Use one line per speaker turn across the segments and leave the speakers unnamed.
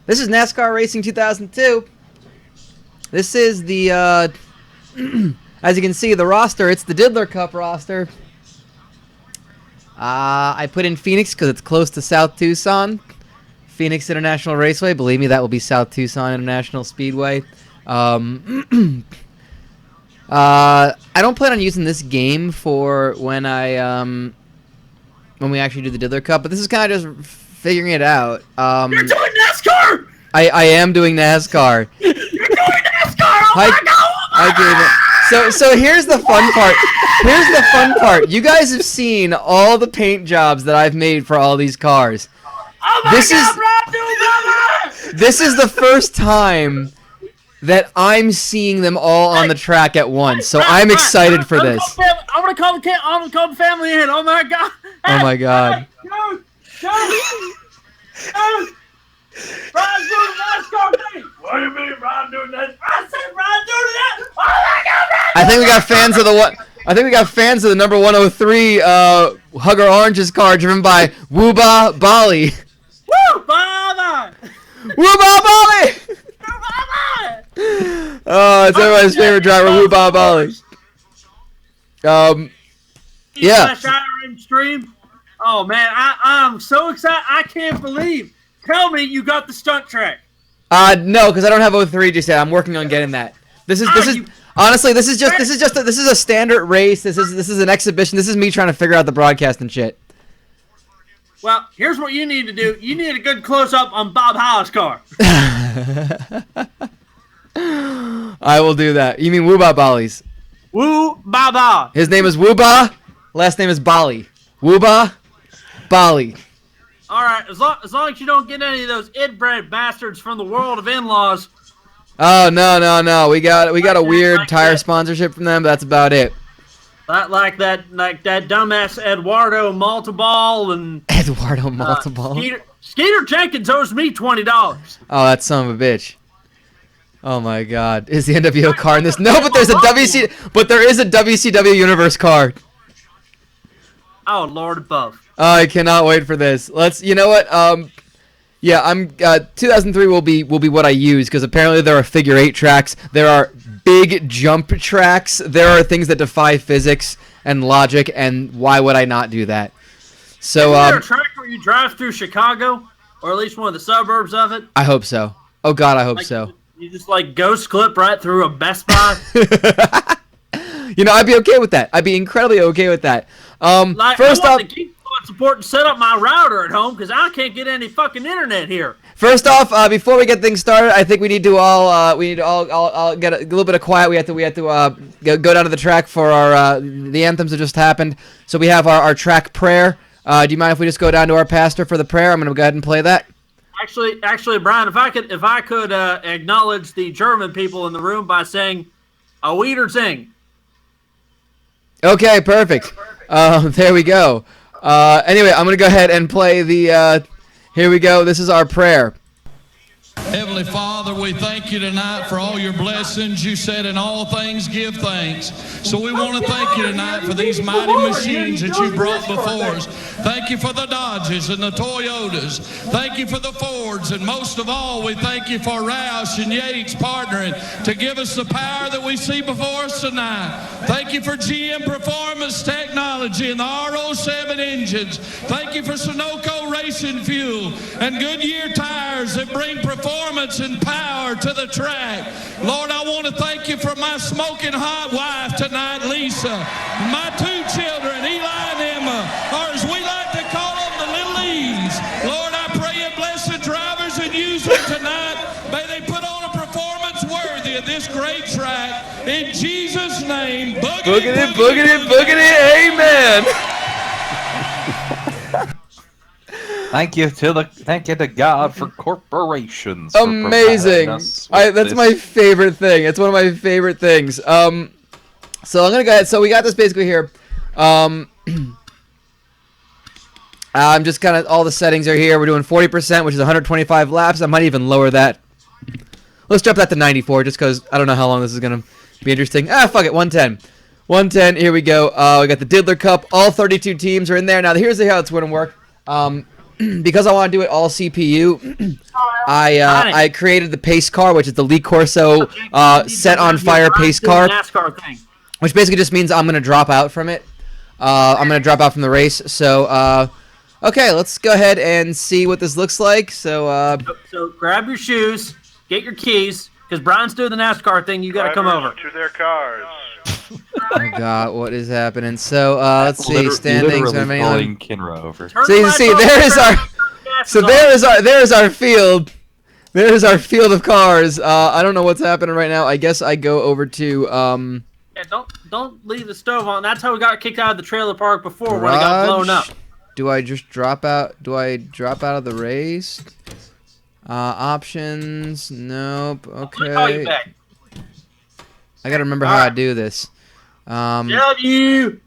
This is NASCAR Racing 2002. This is the, as you can see, the roster. It's the Diddler Cup roster. I put in Phoenix because it's close to South Tucson. Phoenix International Raceway. Believe me, that will be South Tucson International Speedway. I don't plan on using this game for when we actually do the Diddler Cup, but this is kind of just figuring it out.
You're doing NASCAR!
I am doing NASCAR.
You're doing NASCAR! Oh my God!
So here's the fun part. Here's the fun part. You guys have seen all the paint jobs that I've made for all these cars.
Oh my God,
This is the first time that I'm seeing them all on the track at once, so I'm excited for this.
I'm gonna call the family in. Oh my God!
Oh my God!
Dude! Ron's doing NASCAR thing. What do you mean, Ron doing that? I said Ron doing that. Oh my God!
I think we got fans of the what? I think we got fans of the number 103 Hugger Oranges car driven by Wooba Bali.
Woo, Baba!
Wooba Bali! Oh, it's everybody's favorite driver, Wooba Bali. Yeah.
IRMstream. Oh man, I'm so excited. I can't believe. Tell me you got the stunt track.
No, because I don't have 03 just yet. I'm working on getting that. This is honestly, this is a standard race. This is an exhibition. This is me trying to figure out the broadcast and shit.
Well, here's what you need to do. You need a good close-up on Bob Howe's car.
I will do that. You mean Wooba Bali's?
Woo Baba.
His name is Wooba. Last name is Bali. Wooba Bali.
All right, as long as you don't get any of those inbred bastards from the world of in-laws.
Oh no. We got a weird tire sponsorship from them, but that's about it.
Like that dumbass Eduardo Maltaball and
Eduardo Maltaball.
Skeeter Jenkins owes me $20.
Oh, that son of a bitch. Oh my God, is the NWO car in this? No, but there is a WCW Universe car.
Oh Lord above.
Oh, I cannot wait for this. You know what? Yeah, 2003 will be what I use because apparently there are figure 8 tracks. There are big jump tracks. There are things that defy physics and logic, and why would I not do that? So,
is there a track where you drive through Chicago, or at least one of the suburbs of it?
I hope so. Oh God, I hope so.
You just ghost clip right through a Best Buy.
You know, I'd be okay with that. I'd be incredibly okay with that. First off,
support and set up my router at home because I can't get any fucking internet here.
First off, before we get things started, I think we need to all get a little bit of quiet. We have to go down to the track for our the anthems that just happened. So we have our track prayer. Do you mind if we just go down to our pastor for the prayer? I'm gonna go ahead and play that.
Actually, Brian, if I could acknowledge the German people in the room by saying a Wiedersehen.
Okay, perfect. There we go. Anyway, I'm going to go ahead and play the, here we go. This is our prayer.
Heavenly Father, we thank you tonight for all your blessings. You said in all things give thanks. So we want to thank you tonight for these mighty machines that you brought before us. Thank you for the Dodges and the Toyotas. Thank you for the Fords. And most of all, we thank you for Roush and Yates partnering to give us the power that we see before us tonight. Thank you for GM Performance Technology and the R07 engines. Thank you for Sunoco Racing Fuel and Goodyear tires that bring performance and power to the track. Lord, I want to thank you for my smoking hot wife tonight, Lisa. My 2 children, Eli and Emma, or as we like to call them, the little E's. Lord, I pray you bless the drivers and use them tonight. May they put on a performance worthy of this great track. In Jesus' name, boogity,
Amen.
Thank you to God for corporations.
Amazing. That's my favorite thing. It's one of my favorite things. So I'm gonna go ahead. So we got this basically here. I'm just kind of all the settings are here. We're doing 40%, which is 125 laps. I might even lower that. Let's drop that to 94, just because I don't know how long this is gonna be interesting. Fuck it, 110. 110. Here we go. We got the Diddler Cup. All 32 teams are in there. Now here's how it's gonna work. because I want to do it all CPU, I created the pace car, which is the Lee Corso set on fire pace car,
NASCAR thing.
which basically just means I'm gonna drop out from it. I'm gonna drop out from the race. So okay, let's go ahead and see what this looks like. So
grab your shoes, get your keys, because Brian's doing the NASCAR thing. You got to come over.
To their cars.
oh god, what is happening? So let's see, standings.
Literally pulling Kinra over.
Turn
So
the
you
lights
see,
off,
there is
turn
our.
the gas
So
off.
there's our field. There's our field of cars. I don't know what's happening right now. I guess I go over to
Yeah, don't leave the stove on. That's how we got kicked out of the trailer park before when it got blown up.
garage. Do I just drop out? Do I drop out of the race? Options. Nope.
Let me call you
Okay.
back.
I gotta remember how I do this.
Love you.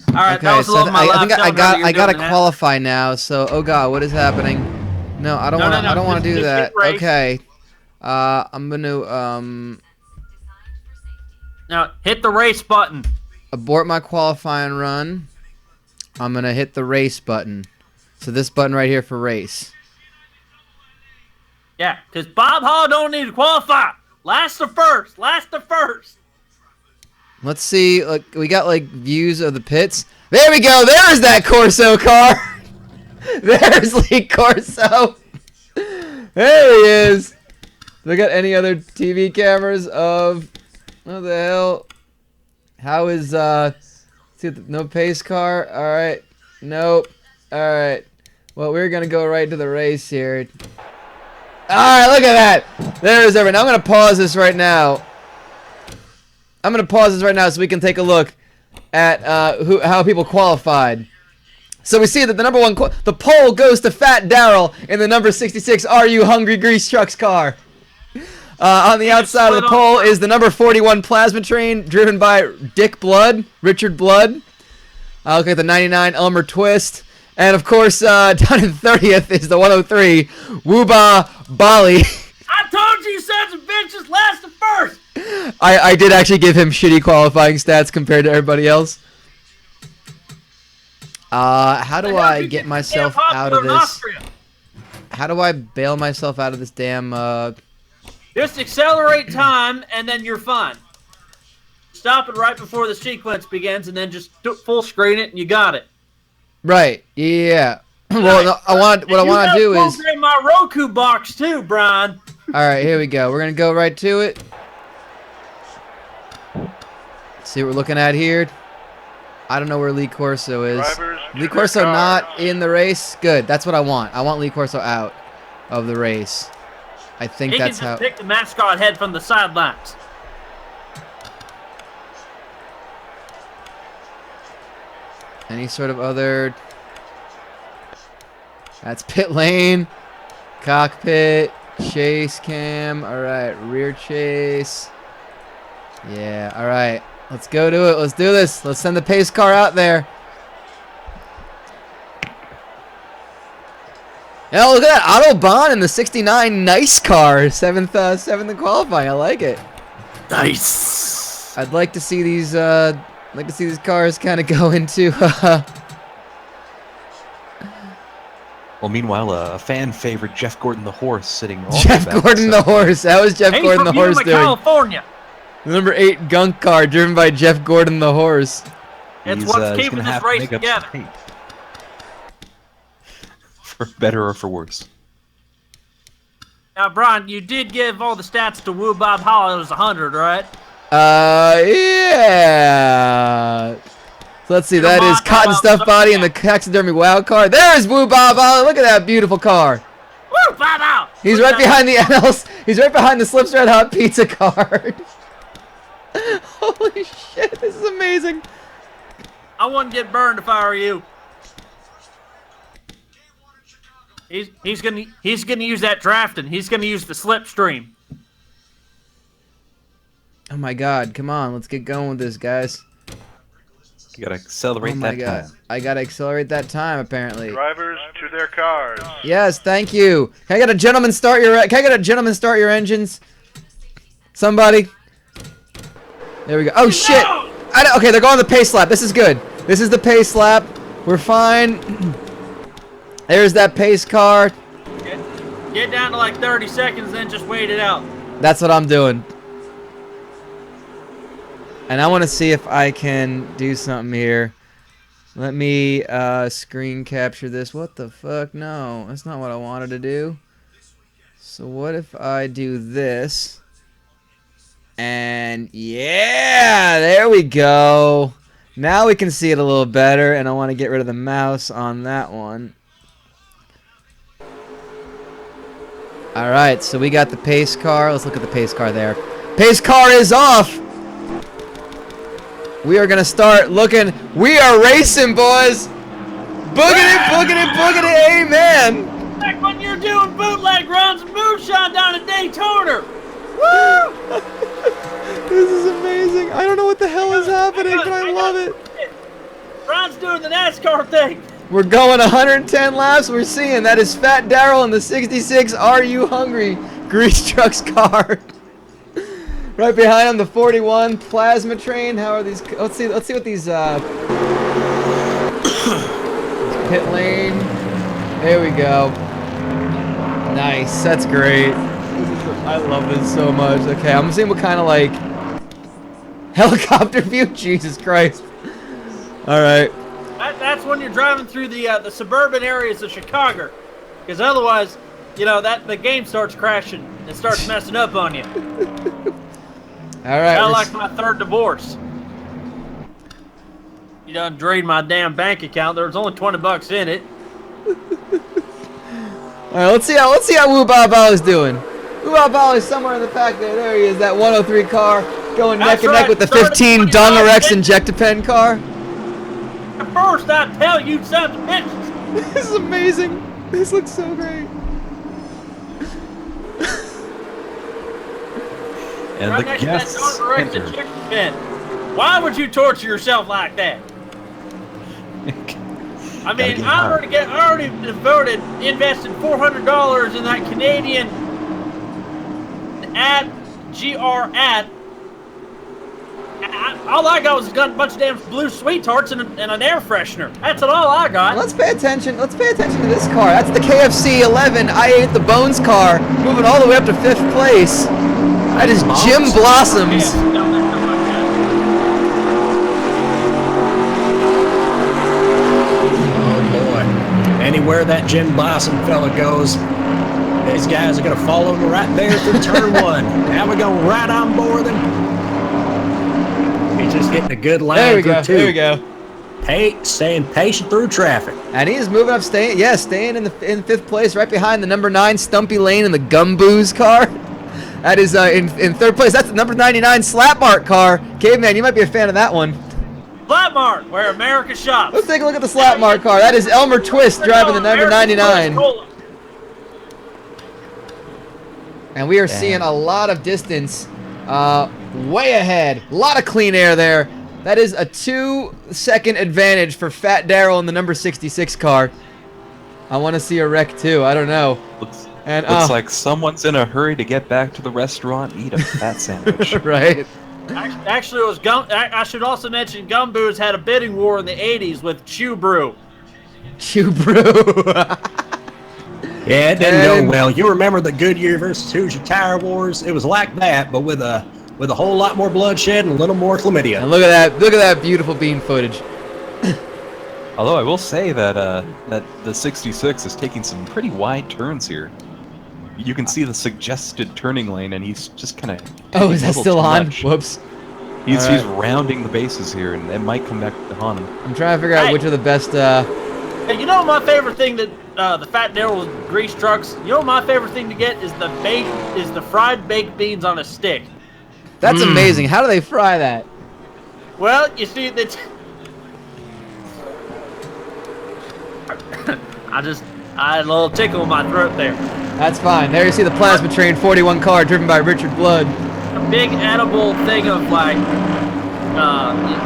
All right, that
Okay,
was a
so
lot of my
I
life.
think I
Tell me how you're
gotta
doing that.
qualify now. So oh god, what is happening? No, I don't
No,
want to.
no,
I don't want to
just-
do
just
that.
hit race.
Okay. I'm gonna
Now hit the race button.
abort my qualifying run. I'm gonna hit the race button. So this button right here for race.
Yeah, because Bob Hall don't need to qualify. Last to first. Last to first.
Let's see. Look, we got like views of the pits. There we go. There's that Corso car. There's Lee Corso. There he is. Do we got any other TV cameras of? What the hell? How is see no pace car? All right. Nope. All right. Well, we're gonna go right to the race here. All right. Look at that. There's everything. I'm gonna pause this right now. I'm gonna pause this right now so we can take a look at how people qualified. So we see that the number one, the pole goes to Fat Daryl in the number 66 Are You Hungry Grease Trucks car. On the outside of the pole is the number 41 Plasma Train driven by Dick Blood, Richard Blood. Look at the 99 Elmer Twist. And of course, down in 30th is the 103 Wooba Bali.
I told you sons of bitches last to first.
I did actually give him shitty qualifying stats compared to everybody else. How do I get myself out of this? How do I bail myself out of this damn,
Just accelerate time, and then you're fine. Stop it right before the sequence begins, and then just full screen it, and you got it.
Right, yeah. Well, no, what I want to do is...
program my Roku box, too, Brian.
Alright, here we go. We're going to go right to it. See what we're looking at here. I don't know where Lee Corso is.
Drivers to
Lee
their
Corso
cars.
not in the race? Good, that's what I want. I want Lee Corso out of the race. I think
He
that's
can
how...
just pick the mascot head from the sidelines.
Any sort of other... That's pit lane, cockpit, chase cam. All right, rear chase. Yeah, all right. Let's go to it. Let's do this. Let's send the pace car out there. Oh, look at that. Autobahn in the 69 nice car. Seventh in qualifying. I like it.
Nice.
I'd like to see these cars kind of go into
Well, meanwhile, a fan favorite, Jeff Gordon the horse, sitting.
Jeff Gordon the horse. How is Jeff
He's
Gordon the
from
horse
Yuma,
doing?
California.
The number 8 gunk car driven by Jeff Gordon the horse.
It's what's keeping this race together.
For better or for worse.
Now, Brian, you did give all the stats to Woo Bob Hollow as 100, right?
Yeah. So let's see. That is Cotton Stuff Body and the Taxidermy Wild car. There's Woo Bob Hollow. Look at that beautiful car.
Woo Bob out.
He's right behind the NLs. He's right behind the Slips Red Hot Pizza card. Holy shit! This is amazing.
I wouldn't get burned if I were you. He's gonna use that drafting. He's gonna use the slipstream.
Oh my God! Come on, let's get going with this, guys.
You gotta accelerate
Oh my
that
God!
time.
I gotta accelerate that time, apparently.
Drivers to their cars.
Yes, thank you. Can I get a gentleman start your? Can I get a gentleman start your engines? Somebody. There we go. Oh shit! Okay, they're going the pace lap. This is good. This is the pace lap. We're fine. There's that pace car.
Get down to like 30 seconds, then just wait it out.
That's what I'm doing. And I want to see if I can do something here. Let me screen capture this. What the fuck? No, that's not what I wanted to do. So what if I do this? And yeah, there we go. Now we can see it a little better, and I want to get rid of the mouse on that one. Alright, so we got the pace car. Let's look at the pace car there. Pace car is off! We are going to start looking. We are racing, boys! Boogity, boogity, boogity, amen!
Like when you're doing bootleg runs and moonshine down at Daytona!
Woo! This is amazing. I don't know what the hell is happening, but I love it.
Ron's doing the NASCAR thing.
We're going 110 laps. We're seeing that is Fat Daryl in the 66 Are You Hungry Grease Trucks car. Right behind him, the 41 Plasma Train. How are these? Let's see what these pit lane. There we go. Nice. That's great. I love this so much. Okay, I'm seeing what kind of like helicopter view. Jesus Christ. All right.
That's when you're driving through the suburban areas of Chicago, because otherwise, you know that the game starts crashing and starts messing up on you.
All right.
Kind of like my third divorce. You done drained my damn bank account. There was only $20 in it.
All right. Let's see how Woo Bow Bow is doing. Woo Bow Bow is somewhere in the pack there. There he is. That 103 car going neck and neck with the 15 Dongarex Injectapen car.
First, I tell you, sons of bitches.
This is amazing. This looks so great.
And
Right
the
next to
guests
that Dongarex
enter.
Injection pen. Why would you torture yourself like that? I mean, I already devoted, invested $400 in that Canadian GR ad. All I got was a bunch of damn blue sweethearts and an air freshener. That's all I got.
Let's pay attention. Let's pay attention to this car. That's the KFC 11 I Ate the Bones car, moving all the way up to 5th place. That is Jim Blossoms.
Oh boy. Anywhere that Jim Blossom fella goes, these guys are going to follow him right there through turn 1. Now we're going right on board them. He's just getting a good line
There we
through
go.
2.
There we go.
Staying patient through traffic.
And he is moving up, staying in 5th place, right behind the number 9 Stumpy Lane in the Gumboos car. That is in 3rd place. That's the number 99 Slapmart car. Caveman, you might be a fan of that one.
Slapmart, where America shops.
Let's take a look at the Slapmart car. That is Elmer Twist driving the number 99. And we are seeing a lot of distance way ahead. A lot of clean air there. That is a 2-second advantage for Fat Daryl in the number 66 car. I want to see a wreck too. I don't know.
Looks
Looks
like someone's in a hurry to get back to the restaurant and eat a fat sandwich.
right.
Actually, it was I should also mention Gumboos had a bidding war in the 80s with Chew Brew.
Chew Brew.
Yeah, it didn't go well. You remember the Goodyear versus Hoosier Tire Wars? It was like that, but with a whole lot more bloodshed and a little more chlamydia.
And look at that beautiful bean footage.
Although I will say that that the 66 is taking some pretty wide turns here. You can see the suggested turning lane, and he's just kind of.
Oh, is that still on? Whoops.
He's
All right.
rounding the bases here, and it might come back to haunt him.
I'm trying to figure out which are the best.
Hey, you know my favorite thing that the Fat Daryl grease trucks. You know my favorite thing to get is the fried baked beans on a stick.
That's amazing. How do they fry that?
Well, you see that. I had a little tickle in my throat there.
That's fine. There you see the Plasma Train 41 car driven by Richard Blood.
A big edible thing of like,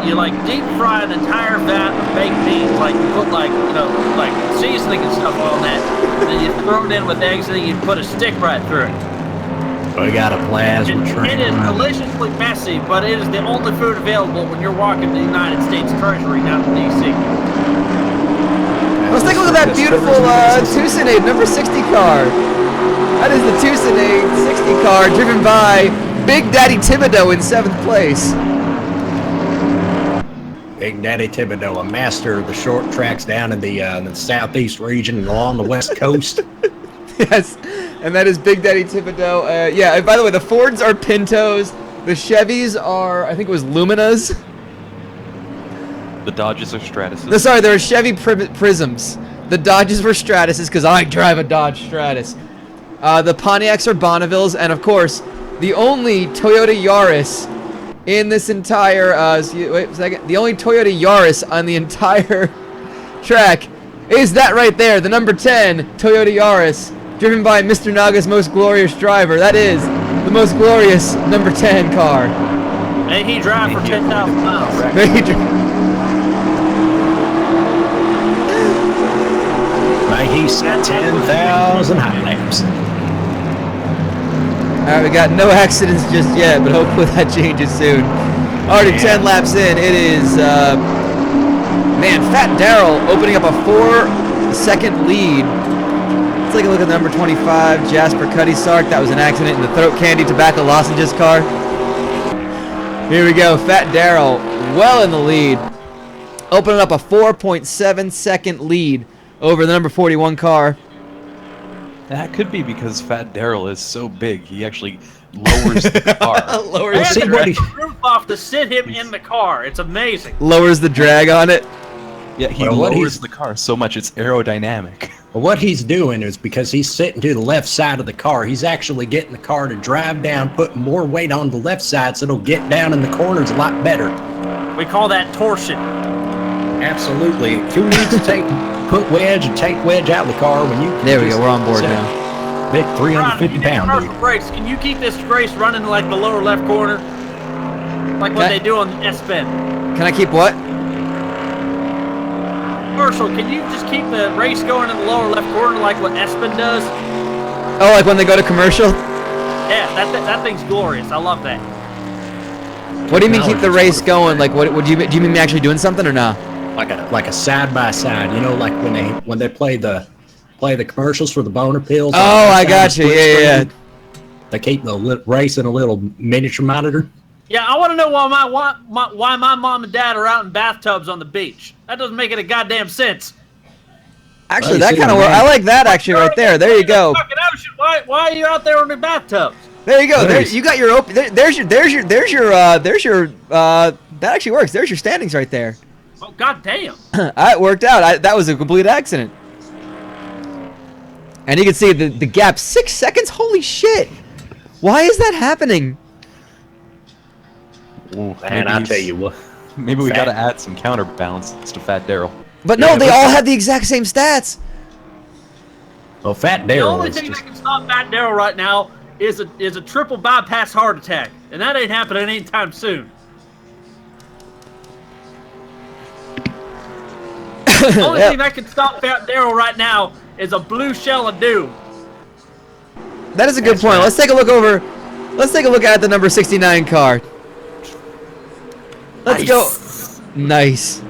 you like deep fry an entire vat of baked beans, like you put like, you know, like seasoning and stuff on that, and then you throw it in with eggs, and then you put a stick right through it.
We got a plasma train.
It is
running.
deliciously messy, but it is the only food available when you're walking the United States Treasury down to D.C.
Let's take a look at that beautiful Tucson number 60 car. That is the Tucson 60 car driven by Big Daddy Thibodeau in 7th place.
Big Daddy Thibodeau, a master of the short tracks down in the southeast region and along the west coast.
Yes, and that is Big Daddy Thibodeau. Yeah, and by the way, the Fords are Pintos. The Chevys are, I think it was Luminas.
The Dodges are Stratuses.
No, sorry, there were Chevy Prisms. The Dodges were Stratuses because I drive a Dodge Stratus. The Pontiacs are Bonnevilles, and of course, the only Toyota Yaris in this entire, wait a second, the only Toyota Yaris on the entire track is that right there, the number 10 Toyota Yaris, driven by Mr. Naga's most glorious driver. That is the most glorious number 10 car.
And he drive for 10,000 miles.
He set 10,000 high laps.
Alright, we got no accidents just yet, but hopefully that changes soon. Already 10 laps in, it is, man, Fat Daryl opening up a 4-second lead. Let's take a look at number 25, Jasper Cuddy Sark. That was an accident in the throat candy tobacco lozenges car. Here we go, Fat Daryl well in the lead. Opening up a 4.7-second lead over the number 41 car.
That could be because Fat Daryl is so big, he actually lowers the car.
I had to take the roof off to sit him in the car. It's amazing.
Lowers the drag on it.
Yeah, he lowers the car so much it's aerodynamic.
Well, what he's doing is because he's sitting to the left side of the car, he's actually getting the car to drive down, putting more weight on the left side so it'll get down in the corners a lot better.
We call that torsion.
Absolutely. If you need to put wedge and take wedge out of the car when you...
There we go, we're on board now.
Big 350-pound dude.
Brakes. Can you keep this race running like the lower left corner? Like what they do on the S-Pen.
Can I keep what?
Marshall, can you just keep the race going in the lower left corner like what S-Pen does?
Oh, like when they go to commercial?
Yeah, that thing's glorious. I love that.
What do you mean keep the race going? Like, what do you mean me actually doing something or not?
Like a side by side, you know, like when they play the commercials for the boner pills.
Oh, I got you. Yeah.
They keep the race in a little miniature monitor.
Yeah, I want to know why my mom and dad are out in bathtubs on the beach. That doesn't make any goddamn sense.
Actually, that kind of works. I like that actually right there. There you go.
Why are you out there in the bathtubs?
There you go. There, you got your open. There's your. That actually works. There's your standings right there.
Oh, goddamn.
It worked out. That was a complete accident. And you can see the gap, 6 seconds. Holy shit! Why is that happening?
Ooh, man, I tell you what.
Maybe we gotta add some counterbalance to Fat Daryl.
But no, they all had the exact same stats.
Well, Fat Daryl.
The only thing that can stop Fat Daryl right now is a triple bypass heart attack, and that ain't happening anytime soon. The only thing that can stop Fat Daryl right now is a blue shell of doom.
That is a good point. Right. Let's take a look at the number 69 car. Let's go. Nice.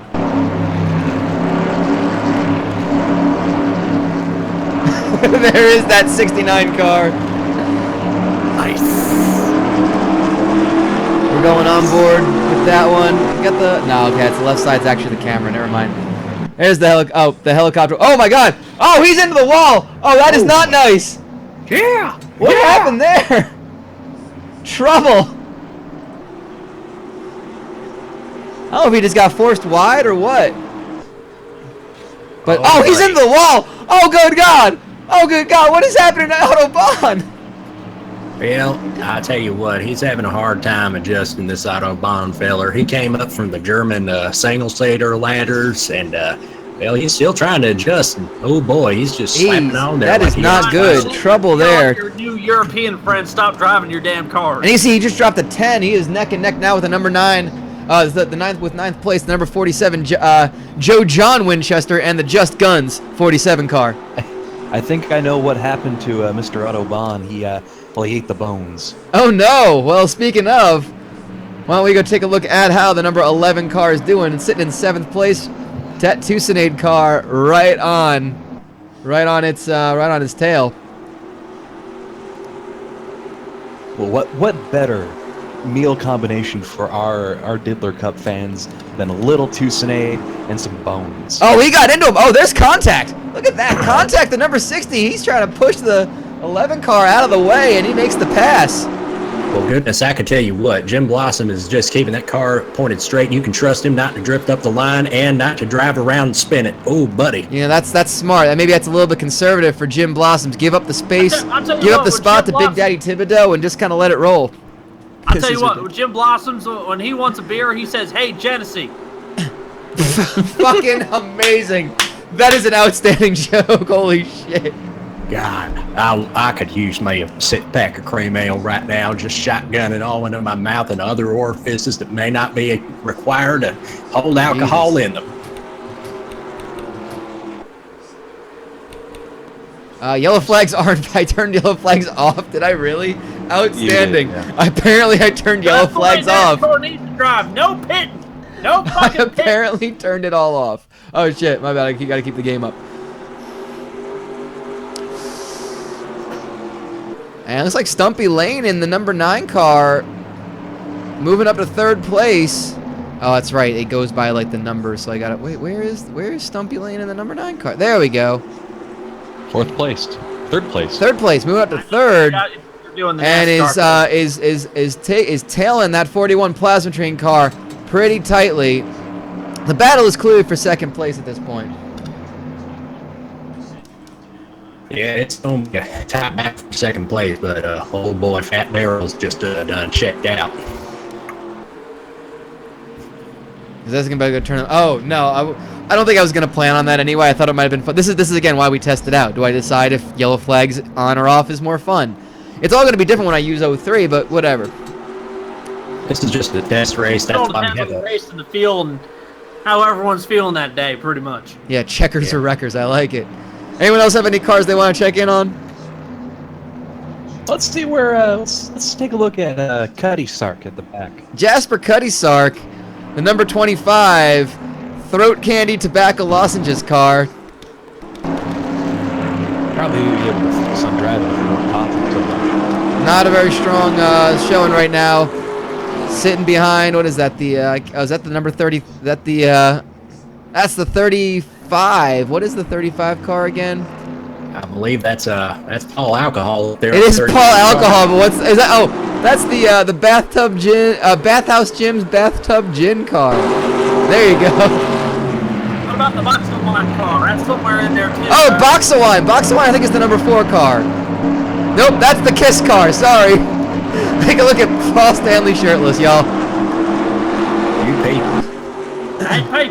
There is that 69 car.
Nice.
We're going on board with that one. We got the okay, it's the left side's actually the camera. Never mind. There's the helicopter. Oh my God! Oh, he's into the wall. Oh, that is not nice.
Yeah.
What happened there? Trouble. I don't know if he just got forced wide or what. But he's into the wall. Oh good God! Oh good God! What is happening to Autobahn?
Well, I tell you what, he's having a hard time adjusting this Autobahn feller. He came up from the German single-seater ladders, and well, he's still trying to adjust. And, oh boy, he's just slapping on there.
That is not good. Trouble there.
Your new European friend, stop driving your damn car.
And you see, he just dropped a 10. He is neck and neck now with the number 9. The ninth place, the number 47, Joe John Winchester, and the Just Guns 47 car.
I think I know what happened to Mr. Autobahn. He Well, he ate the bones.
Oh no! Well, speaking of, why don't we go take a look at how the number 11 car is doing? It's sitting in 7th place. That Tucson car right on its tail.
Well, what better meal combination for our Diddler Cup fans than a little Tucson and some bones?
Oh, he got into him. Oh, there's contact. Look at that contact. The number 60. He's trying to push the 11 car out of the way, and he makes the pass.
Well, goodness, I can tell you what, Jim Blossom is just keeping that car pointed straight. You can trust him not to drift up the line and not to drive around and spin it. Oh, buddy.
Yeah, that's smart. Maybe that's a little bit conservative for Jim Blossoms. Give up the space,
I'll tell you
give up
what,
the
with
spot
Jim
to Big Daddy Thibodeau, and just kind of let it roll.
I'll tell you what, with Jim Blossoms, when he wants a beer, he says, "Hey, Genesee."
Fucking amazing. That is an outstanding joke. Holy shit.
God, I could use me a six-pack of cream ale right now, just shotgun it all into my mouth and other orifices that may not be required to hold alcohol in them.
Yellow flags aren't. I turned yellow flags off. Did I really? Outstanding.
You did, yeah.
Apparently, I turned yellow
That's the way
flags off.
NASCAR needs to drive. No pitting. No
I
fucking pitting.
apparently turned it all off. Oh shit, my bad. I gotta keep the game up. And it looks like Stumpy Lane in the number 9 car moving up to 3rd place. Oh, that's right. It goes by like the numbers, so I got it. Wait, where is Stumpy Lane in the number 9 car? There we go.
4th place. 3rd place.
3rd place, moving up to 3rd.
You're doing the
And
NASCAR
is tailing that 41 Plasma Train car pretty tightly. The battle is clearly for 2nd place at this point.
Yeah, it's on top back for 2nd place, but old boy Fat Barrel's just done checked out.
Is that gonna be a good turn? Oh no, I don't think I was gonna plan on that anyway. I thought it might have been fun. This is again why we test it out. Do I decide if yellow flags on or off is more fun? It's all gonna be different when I use 03, but whatever.
This is just a test race. That's
All
why we
depends
have
on the
a
race in the field and how everyone's feeling that day, pretty much.
Yeah, checkers
Yeah.
or wreckers. I like it. Anyone else have any cars they want to check in on?
Let's see where. Let's take a look at Cuddy Sark at the back.
Jasper Cuddy Sark, the number 25, throat candy tobacco lozenges car.
Probably be able to focus on driving if you don't pop him too much.
Not a very strong showing right now. Sitting behind. What is that? Is that the number 30? That the that's the 35. What is the 35 car again?
I believe that's Paul Alcohol up there.
It is
30.
Paul Alcohol, but is that? Oh, that's the bathtub gin, Bathhouse Jim's bathtub gin car. There you go.
What about the box of wine car? That's somewhere in there, too.
Oh, Box of Wine. Box of Wine, I think is the number 4 car. Nope, that's the Kiss car. Sorry. Take a look at Paul Stanley shirtless, y'all.
You people.
Hey, hey.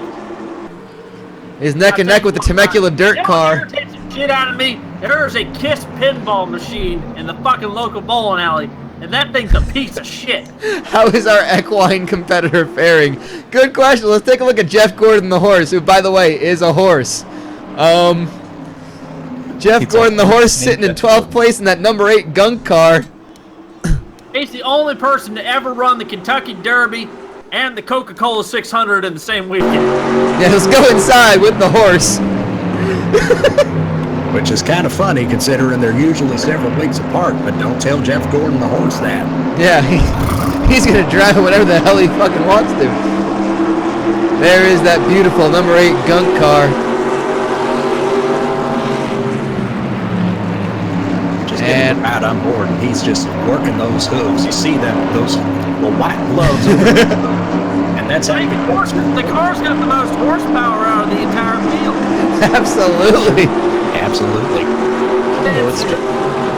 He's neck and neck with the Temecula Dirt car.
Irritates the shit out of me. There's a Kiss pinball machine in the fucking local bowling alley, and that thing's a piece of shit.
How is our equine competitor faring? Good question. Let's take a look at Jeff Gordon the horse, who, by the way, is a horse. Jeff Gordon the horse sitting in 12th place in that number 8 gunk car.
He's the only person to ever run the Kentucky Derby and the Coca-Cola 600 in the same weekend.
Yeah, let's go inside with the horse.
Which is kind of funny considering they're usually several weeks apart, but don't tell Jeff Gordon the horse that.
Yeah, he's going to drive it whatever the hell he fucking wants to. There is that beautiful number 8 gunk car.
Just getting right on board, and he's just working those hooves. You see those white gloves over the hood, and that's how you get
The car's got the most horsepower out of the entire field.
Absolutely.
Absolutely.
No,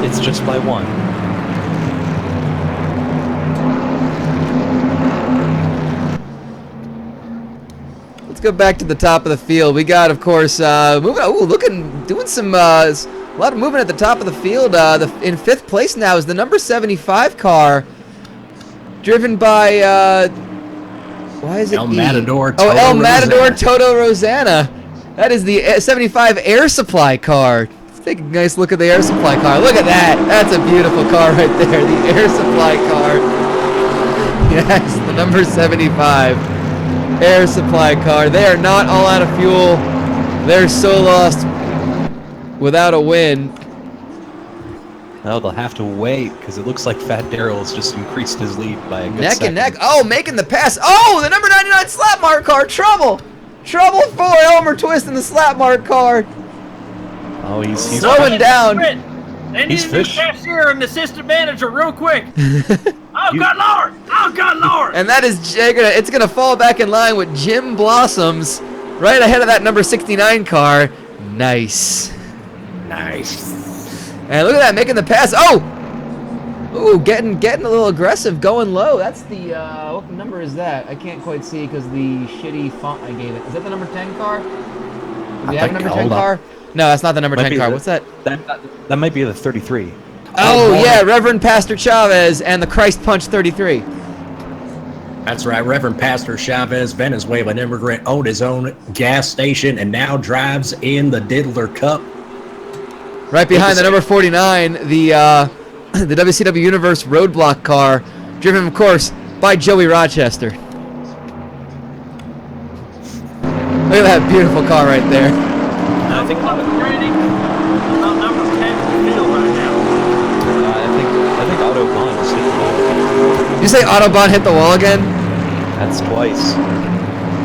it's just by one.
Let's go back to the top of the field. We got, of course, doing some, a lot of movement at the top of the field. In 5th place now is the number 75 car, driven by, why is it
El Matador.
Oh, El Matador
Rosanna.
Toto Rosanna. That is the 75 Air Supply car. Take a nice look at the air supply car. Look at that. That's a beautiful car right there. The air supply car. Yes, the number 75 air supply car. They are not all out of fuel. They're so lost without a win.
No, they'll have to wait because it looks like Fat Daryl's just increased his lead by a good
Neck
second.
and neck. Oh, making the pass. Oh, the number 99 slap mark car. Trouble. Trouble for Elmer Twist in the slap mark car.
Oh, he's
Slowing down.
They need
He's
a new
fish.
cashier and assistant manager real quick. Oh, good lord! Oh, good lord!
And that is it's gonna fall back in line with Jim Blossoms right ahead of that number 69 car. Nice.
Nice.
And look at that, making the pass. Oh! Ooh, getting a little aggressive, going low. That's the what number is that? I can't quite see because the shitty font I gave it. Is that the number 10 car? Do we have a number 10 car? No, that's not the number 10 car. What's that?
That might be the 33.
Oh yeah, Reverend Pastor Chavez and the Christ Punch 33.
That's right. Reverend Pastor Chavez, Venezuelan immigrant, owned his own gas station and now drives in the Diddler Cup.
Right behind the number 49, the WCW Universe Roadblock car, driven, of course, by Joey Rochester. Look at that beautiful car right there.
I think I'm training about number 10 in the field right now.
I think Autobahn just hit the wall.
Did you say Autobahn hit the wall again?
That's twice.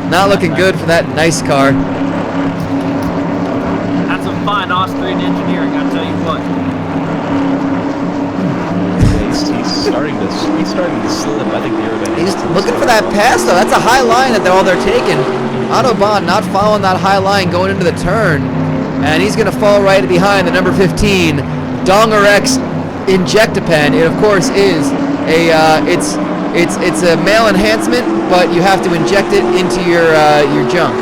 Not looking good for that nice car.
That's some fine Austrian engineering, I tell you what.
He's starting to slip. I think the aerodynamics.
He's looking for that pass, though. That's a high line that they're taking. Autobahn not following that high line going into the turn. And he's going to fall right behind the number 15, Dongerex Injectapen. It, of course, is a it's a male enhancement, but you have to inject it into your junk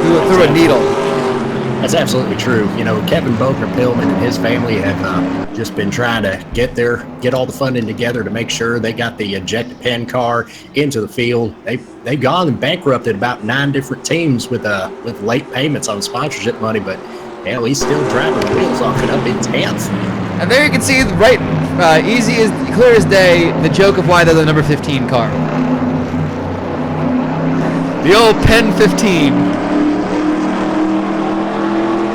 through a needle.
That's absolutely true. You know, Kevin Bogner-Pillman and his family have just been trying to get all the funding together to make sure they got the Injectapen car into the field. They've gone and bankrupted about 9 different teams with late payments on sponsorship money, but hell, he's still driving the wheels off it up in 10th.
And there you can see, right, clear as day, the joke of why they're the number 15 car. The old Pen 15.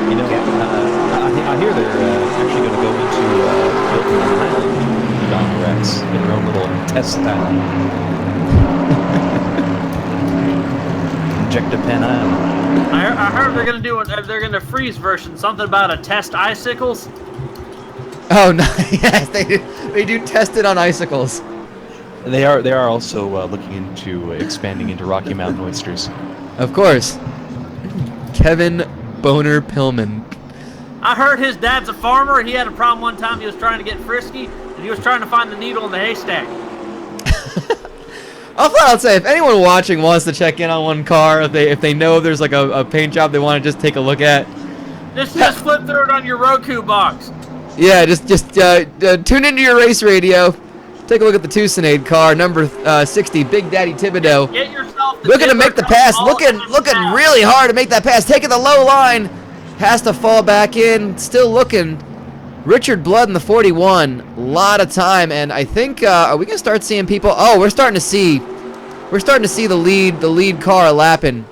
You know, I hear they're actually going to go into Milton Island, Don Rex, in their own little test island. Injectapen Island.
I heard they're gonna do they're gonna freeze version, something about a test icicles.
Oh no! Yes, they do test it on icicles.
They are also looking into expanding into Rocky Mountain oysters.
Of course, Kevin Boner Pillman.
I heard his dad's a farmer and he had a problem one time. He was trying to get frisky and he was trying to find the needle in the haystack.
I'll flat out say, if anyone watching wants to check in on one car, if they know there's like a paint job they want to just take a look at,
Just flip through it on your Roku box.
yeah, just tune into your race radio. Take a look at the Tucson car, number 60, Big Daddy Thibodeau.
Get yourself the
Looking to
Diddler
make the
Cup
pass,
all
looking
in the house.
really hard to make that pass. Taking the low line, has to fall back in. Still looking. Richard Blood in the 41. A lot of time, and I think are we gonna start seeing people? Oh, we're starting to see the lead car lapping.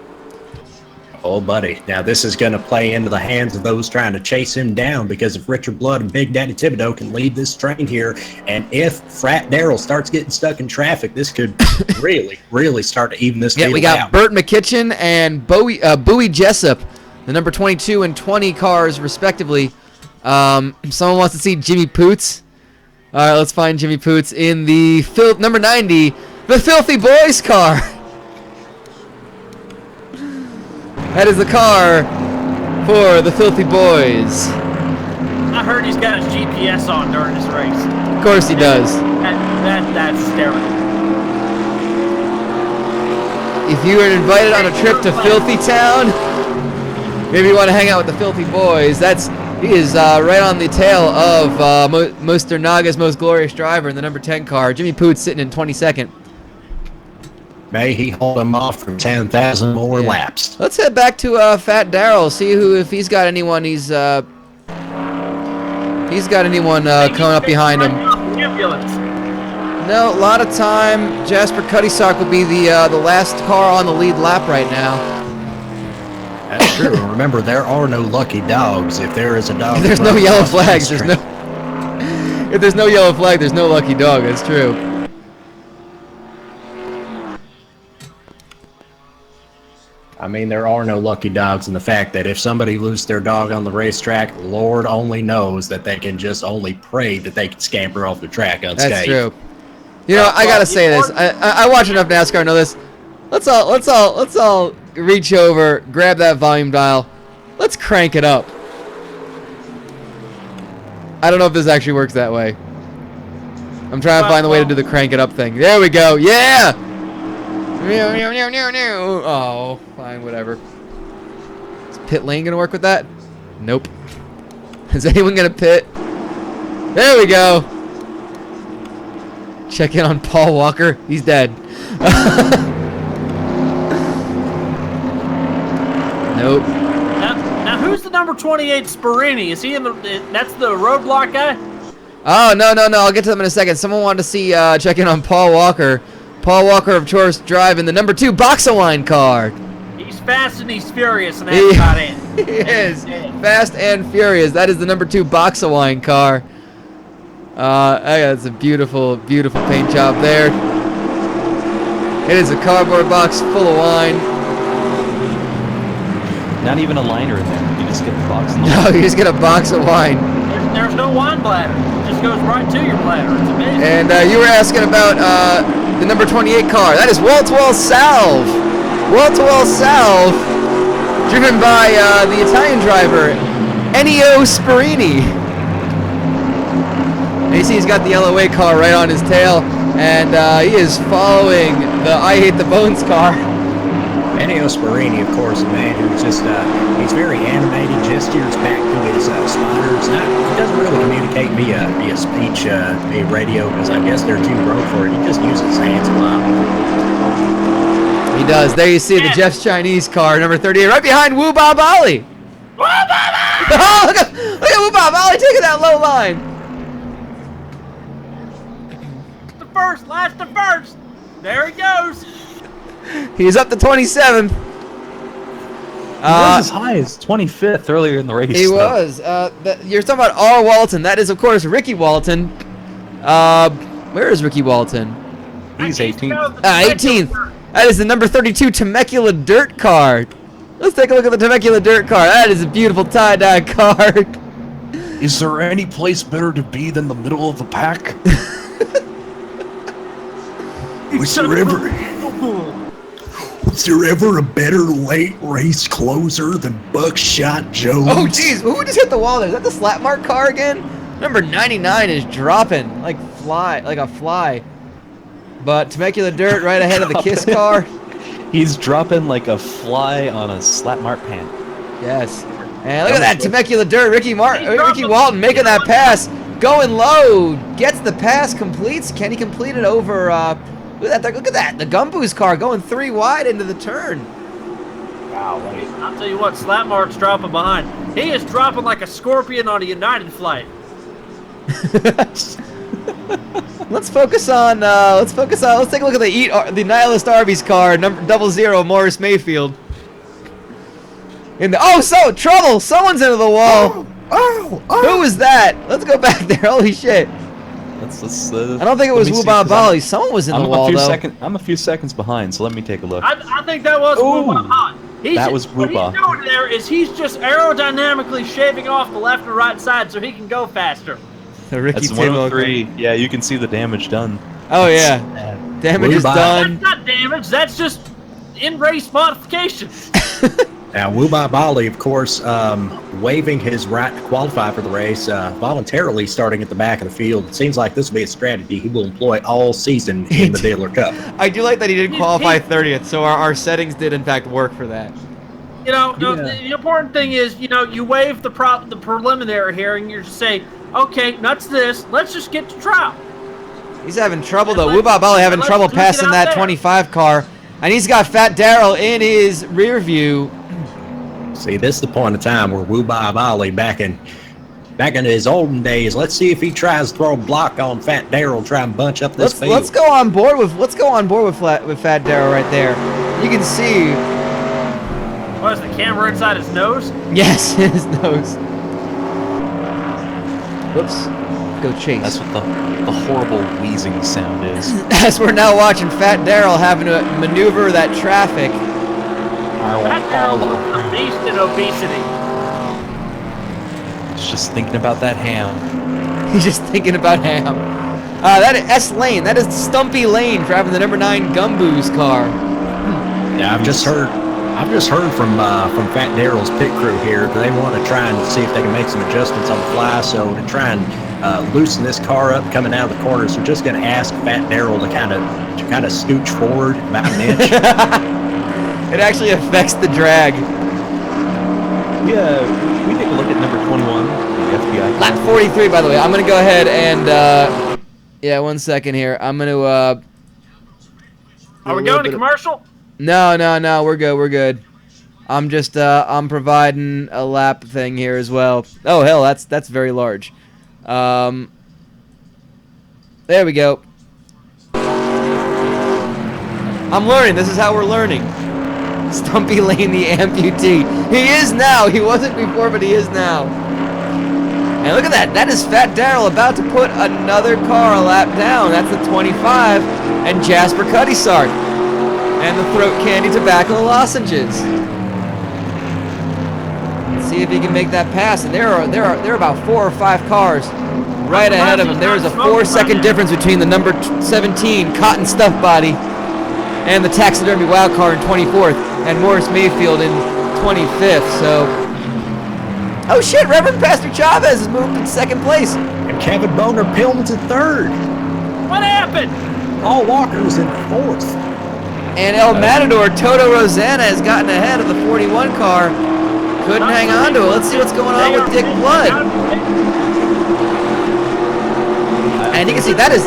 Oh, buddy. Now, this is going to play into the hands of those trying to chase him down, because if Richard Blood and Big Daddy Thibodeau can lead this train here, and if Frat Daryl starts getting stuck in traffic, this could really start to even this
Yeah,
field
we got
out.
Burt McKitchen and Bowie Jessup, the number 22 and 20 cars, respectively. Someone wants to see Jimmy Poots. All right, let's find Jimmy Poots in the number 90, the Filthy Boys car. That is the car for the Filthy Boys.
I heard he's got his GPS on during this race.
Of course he does.
That's hysterical.
If you were invited on a trip to Filthy Town, maybe you want to hang out with the Filthy Boys. He is right on the tail of Mr. Naga's most glorious driver in the number 10 car. Jimmy Poots sitting in 22nd.
May he hold him off from 10,000 more laps.
Let's head back to Fat Daryl. See if he's got anyone he's he's got anyone coming up behind him.
Ambulance.
No, a lot of time. Jasper Cuddysock will be the last car on the lead lap right now.
That's true. Remember, there are no lucky dogs. If there is a dog,
There's no yellow flags. There's no. If there's no yellow flag, there's no lucky dog. That's true.
I mean, there are no lucky dogs in the fact that if somebody loses their dog on the racetrack, Lord only knows that they can just only pray that they can scamper off the track unscathed.
That's true. You know, I gotta say this. I watch enough NASCAR to know this. Let's all reach over, grab that volume dial. Let's crank it up. I don't know if this actually works that way. I'm trying to find the way to do the crank it up thing. There we go. Yeah. Oh, fine, whatever. Is pit lane gonna work with that? Nope. Is anyone gonna pit? There we go. Check in on Paul Walker. He's dead. Nope.
Now, who's the number 28 Sparini? Is he in the? That's the roadblock guy.
Oh no. I'll get to them in a second. Someone wanted to see check in on Paul Walker. Paul Walker of Choice Drive in the number 2 Box-A-Wine car.
He's fast and he's furious, and that's about it.
He is fast and furious. That is the number 2 Box-A-Wine car. That's a beautiful, beautiful paint job there. It is a cardboard box full of wine.
Not even a liner in there. You just get the box.
No, you just get a box of wine.
There's no wine bladder. It just goes right to your bladder. It's amazing.
And you were asking about the number 28 car. That is Wall-to-Wall Salve. Wall-to-Wall Salve, driven by the Italian driver, Ennio Sparini. And you see he's got the LOA car right on his tail, and he is following the I Hate the Bones car.
Ennio Sparini, of course, a man who's just, he's very animated, gestures back to his spotters. He doesn't really communicate via speech, via radio, because I guess they're too broke for it. He just uses his hands a lot.
He does. There you see the Jeff's Chinese car, number 38, right behind Woo Bob Ollie.
Woo Bob Ollie!
Oh, look at Woo Bob Ollie taking that low line.
Last to first. There he goes.
He's up to 27th.
He was as high as 25th earlier in the race.
He was. You're talking about R. Walton. That is, of course, Ricky Walton. Where is Ricky Walton?
He's 18th.
18th. That is the number 32 Temecula Dirt car. Let's take a look at the Temecula Dirt car. That is a beautiful tie-dye car.
Is there any place better to be than the middle of the pack?
Was there ever a better late race closer than Buckshot Jones?
Oh, jeez. Who just hit the wall there? Is that the slap mark car again? Number 99 is dropping like a fly. But Temecula Dirt right ahead of the Kiss car.
He's dropping like a fly on a slap mark pan.
Yes. And look at that Temecula Dirt. Ricky Walton making that pass. Going low. Gets the pass. Completes. Can he complete it over... Look at that. The Gumboos car going 3 wide into the turn.
Wow. I'll tell you what, Slapmark's dropping behind. He is dropping like a scorpion on a United flight.
Let's focus on. Let's take a look at the Nihilist Arby's car, number 00 Morris Mayfield. Trouble! Someone's into the wall.
Oh!
Who was that? Let's go back there. Holy shit!
I
don't think it was Woo Bob Ollie. Someone was in the wall though.
I'm a few seconds behind, so let me take a look.
I think that was Woo Bob Ollie.
That was Woo Bob.
What he's doing there is he's just aerodynamically shaving off the left and right side so he can go faster.
The Ricky
That's 103. Yeah, you can see the damage done.
Oh yeah, damage is done.
That's not damage. That's just in-race modification.
Now, Woo Bob Ollie, of course, waiving his right to qualify for the race, voluntarily starting at the back of the field. It seems like this will be a strategy he will employ all season in the Diddler Cup.
I do like that he didn't qualify 30th, so our settings did in fact work for that.
You know, the important thing is, you waive the preliminary here, and you just say, okay, nuts this. Let's just get to trial.
He's having trouble though. Woo Bob Ollie having trouble passing that 25 car, and he's got Fat Darrell in his rear view.
See, this is the point of time where Woo Bob Ollie back in back in his olden days. Let's see if he tries to throw a block on Fat Daryl, try and bunch up this field.
Let's go on board with Fat Daryl right there. You can see.
What is the camera inside his nose?
Yes, his nose. Whoops. Go chase.
That's what the horrible wheezing sound is.
As we're now watching Fat Daryl having to maneuver that traffic.
Fat Daryl was a beast in obesity.
He's just thinking about that ham.
He's just thinking about ham. That is S Lane. That is Stumpy Lane driving the number 9 Gumboo's car.
Yeah, I've just heard from Fat Daryl's pit crew here. They want to try and see if they can make some adjustments on the fly. So to try and loosen this car up coming out of the corners, we're just going to ask Fat Daryl to kind of scooch forward about an inch.
It actually affects the drag.
Yeah, we take a look at number 21, the FBI.
Lap 43, by the way. I'm going to go ahead and, yeah, 1 second here. I'm going to,
Are we going to commercial?
No, we're good. I'm just, I'm providing a lap thing here as well. Oh, hell, that's very large. There we go. I'm learning. This is how we're learning. Stumpy Lane, the amputee. He is now. He wasn't before, but he is now. And look at that. That is Fat Daryl about to put another car a lap down. That's the 25 and Jasper Cuddysart. And the throat candy tobacco lozenges. Let's see if he can make that pass. And there are about 4 or 5 cars right ahead of him. There is a 4-second difference between the number 17 Cotton Stuff Body and the Taxidermy Wow car in 24th, and Morris Mayfield in 25th. So, oh shit! Reverend Pastor Chavez has moved in 2nd place.
And Kevin Boner Pillman's in 3rd.
What happened?
Paul Walker's in 4th.
And El Matador, Toto Rosanna, has gotten ahead of the 41 car. Couldn't hang on to it. Let's see what's going on with Dick Blood. And you can see that is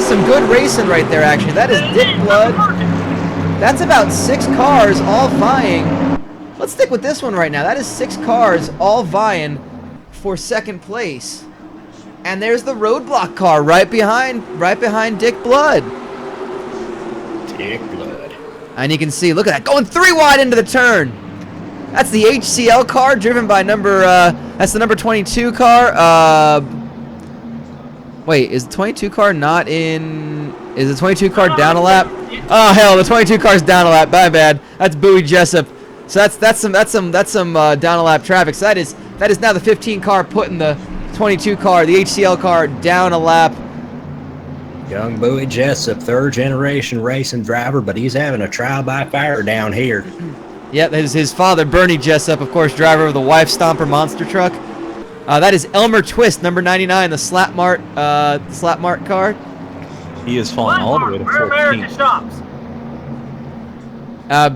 some good racing right there, actually. That is Dick Blood. That's about 6 cars all vying. Let's stick with this one right now. That is 6 cars all vying for 2nd place. And there's the roadblock car right behind Dick Blood.
Dick Blood.
And you can see, look at that, going 3 wide into the turn. That's the HCL car driven by that's the number 22 car. Wait, is the 22 car not in? Is the 22 car down a lap? Oh hell, the 22 car's down a lap. My bad. That's Bowie Jessup. So that's some down a lap traffic. So that is now the 15 car putting the 22 car, the HCL car, down a lap.
Young Bowie Jessup, 3rd generation racing driver, but he's having a trial by fire down here.
Yeah, that is his father, Bernie Jessup, of course, driver of the Wife Stomper monster truck. That is Elmer Twist, number 99, the Slap Mart car.
He has fallen all the way to 14th.
Shops.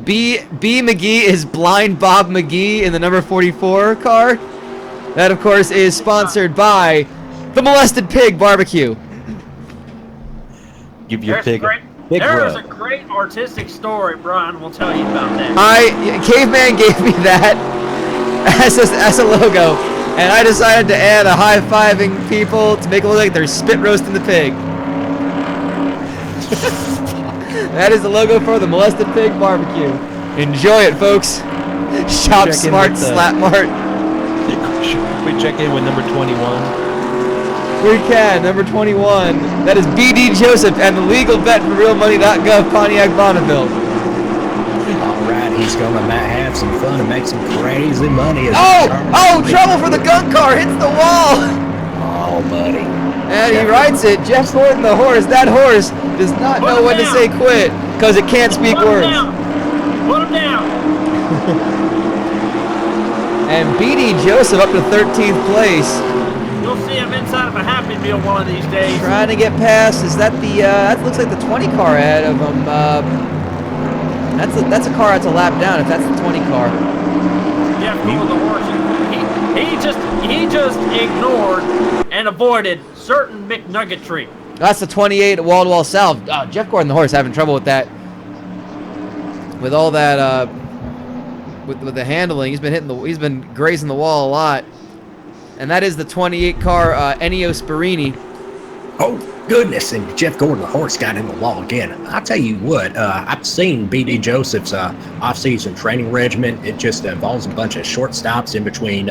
B McGee is Blind Bob McGee in the number 44 car. That, of course, is sponsored by the Molested Pig Barbecue.
Give your
There's
pig big
There's
rub.
a great artistic story, Brian will tell you about that.
Caveman gave me that as a logo, and I decided to add a high-fiving people to make it look like they're spit roasting the pig. That is the logo for the Molested Pig Barbecue. Enjoy it, folks. Shop Smart, Slap Mart.
Should we check in with number 21?
We can. Number 21. That is BD Joseph and the legal vet for realmoney.gov, Pontiac Bonneville.
All right, he's going to have some fun and make some crazy money.
Trouble for the gun car. Hits the wall.
Oh, buddy.
And he rides it. Jeff Gordon, the horse. That horse does not know when to say quit because it can't speak words.
Put him down.
And BD Joseph up to 13th place.
You'll see him inside of a Happy Meal one of these days.
Trying to get past. Is that the? That looks like the 20 car ahead of him. That's a car that's a lap down. If that's the 20 car.
Jeff Gordon, the horse. He just ignored and avoided certain McNuggetry.
That's the 28 at wall-to-wall south. Jeff Gordon, the horse, having trouble with that. With all that, with the handling, he's been grazing the wall a lot. and that is the 28 car Ennio Sparini.
Oh, goodness, and Jeff Gordon, the horse, got in the wall again. I'll tell you what, I've seen B.D. Joseph's off-season training regimen. It just involves a bunch of short stops in between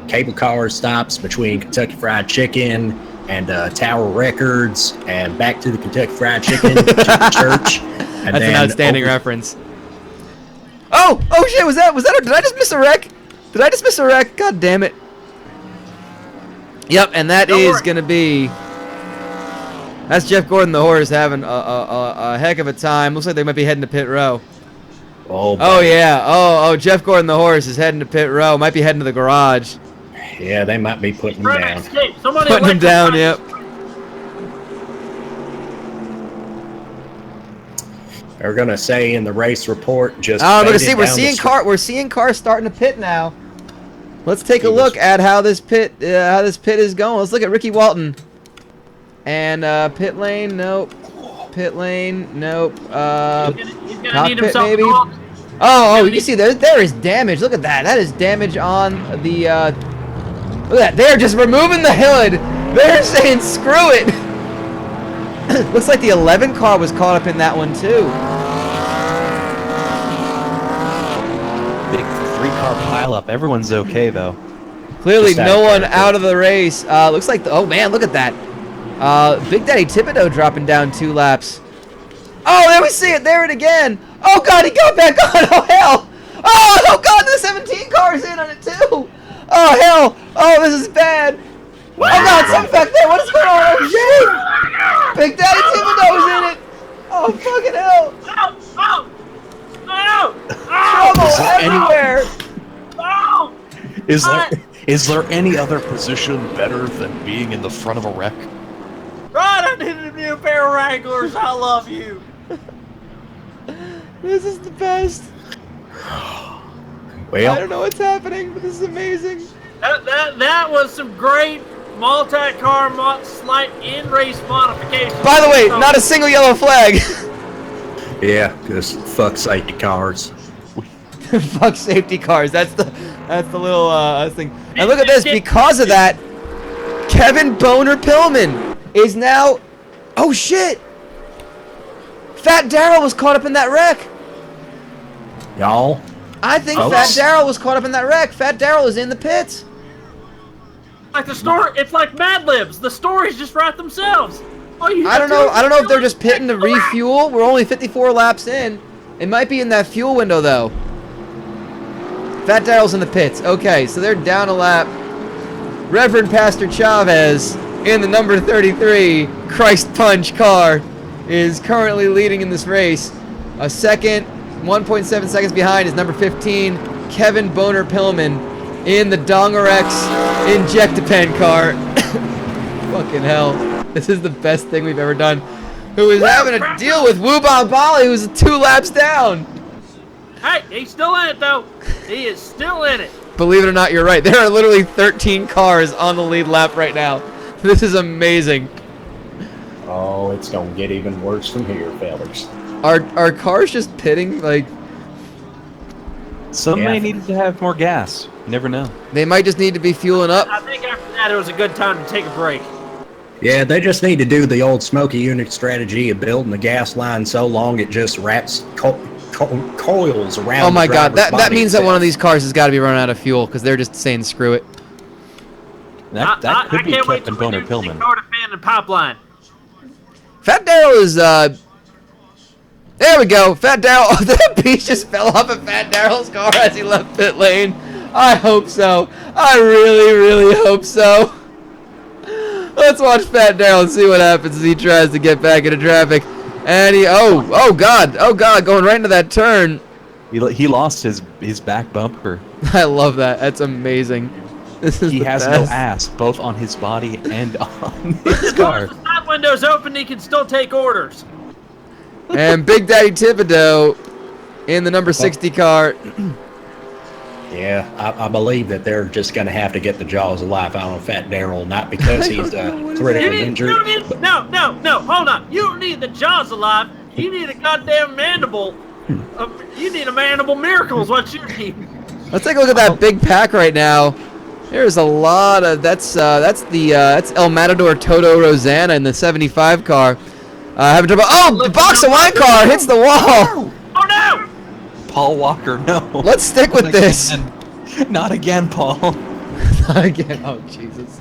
cable car stops, between Kentucky Fried Chicken and Tower Records, and back to the Kentucky Fried Chicken to the church. And
That's an outstanding reference. Oh shit, was that, did I just miss a wreck? Did I just miss a wreck? God damn it. Yep, and that is going to be... That's Jeff Gordon, the horse, having a heck of a time. Looks like they might be heading to pit row. Oh yeah. Oh, Jeff Gordon, the horse, is heading to pit row. Might be heading to the garage.
Yeah, they might be putting him down.
Putting him down, yep.
They're gonna say in the race report just.
Oh, look, see, we're seeing cars starting to pit now. Let's take a look at how this pit is going. Let's look at Ricky Walton. And pit lane, nope. Pit lane, nope.
He's gonna need himself
maybe. Oh, you can see there is damage. Look at that. That is damage on the. Look at that. They're just removing the hood. They're saying screw it. Looks like the 11 car was caught up in that one too.
Big 3-car pileup. Everyone's okay though.
Clearly, no one out of the race. Looks like oh man, look at that. Big Daddy Thibodeau dropping down 2 laps. Oh, there we see it. There it again. Oh god, he got back on. Oh hell. Oh god, the 17 car's in on it too. Oh hell. Oh, this is bad. Oh god, something back there. What is going on? Oh shit. Big Daddy Thibodeau's in it. Oh fucking hell. Trouble everywhere.
Is there any other position better than being in the front of a wreck?
Rod, I need a new pair of Wranglers. I love you.
This is the best.
Well,
I don't know what's happening, but this is amazing.
That was some great multi-car slight in-race modification.
By the way, not a single yellow flag.
yeah, just fuck safety cars.
Fuck safety cars. That's the little thing. And look at this. Because of that, Kevin Boner Pillman is now. Oh shit! Fat Daryl was caught up in that wreck.
Y'all.
I think Fat Daryl was caught up in that wreck. Fat Daryl is in the pits.
Like the story, it's like Mad Libs. The stories just write themselves.
I don't know. I don't know if they're just pitting to refuel. We're only 54 laps in. It might be in that fuel window though. Fat Daryl's in the pits. Okay, so they're down a lap. Reverend Pastor Chavez in the number 33 Christ Punch car is currently leading in this race. A second, 1.7 seconds behind is number 15 Kevin Boner Pillman in the Dongerex Injectapen car. Fucking hell. This is the best thing we've ever done. Who is having a deal with Wubon Bali, who's 2 laps down.
Hey, he's still in it though. He is still in it.
Believe it or not, you're right. There are literally 13 cars on the lead lap right now. This is amazing.
Oh, it's gonna get even worse from here, fellas.
Are cars just pitting? Like,
some may need to have more gas. You never know.
They might just need to be fueling up.
I think after that it was a good time to take a break.
Yeah, they just need to do the old Smoky unit strategy of building the gas line so long it just wraps coils around.
Oh my
the
god, that
body
means
itself.
that one of these cars has got to be running out of fuel because they're just saying screw it.
That could be
can't wait
Kevin
till we
Boner
do the
Pillman.
Dakota Fan Pipeline.
Fat Daryl is there we go. Fat Daryl. Oh, that piece just fell off of Fat Daryl's car as he left pit lane. I hope so. I really, really hope so. Let's watch Fat Daryl and see what happens as he tries to get back into traffic. And he, oh god, going right into that turn.
He lost his back bumper.
I love that. That's amazing. This is
He
the
has
best.
no ass, both on his body and on his car.
As long as the side window's open, he can still take orders.
And Big Daddy Thibodeau in the number 60 car.
Yeah, I believe that they're just going to have to get the jaws of life out of Fat Daryl, not because he's critically injured.
No, hold on. You don't need the jaws alive. You need a goddamn mandible. You need a mandible miracle is what you need.
Let's take a look at that big pack right now. There's a lot of that's El Matador Toto Rosanna in the 75 car. Having trouble. Oh, the box of wine car hits the wall.
Oh no!
Paul Walker, no.
Let's stick with this.
Not again, Paul.
Not again. Oh Jesus.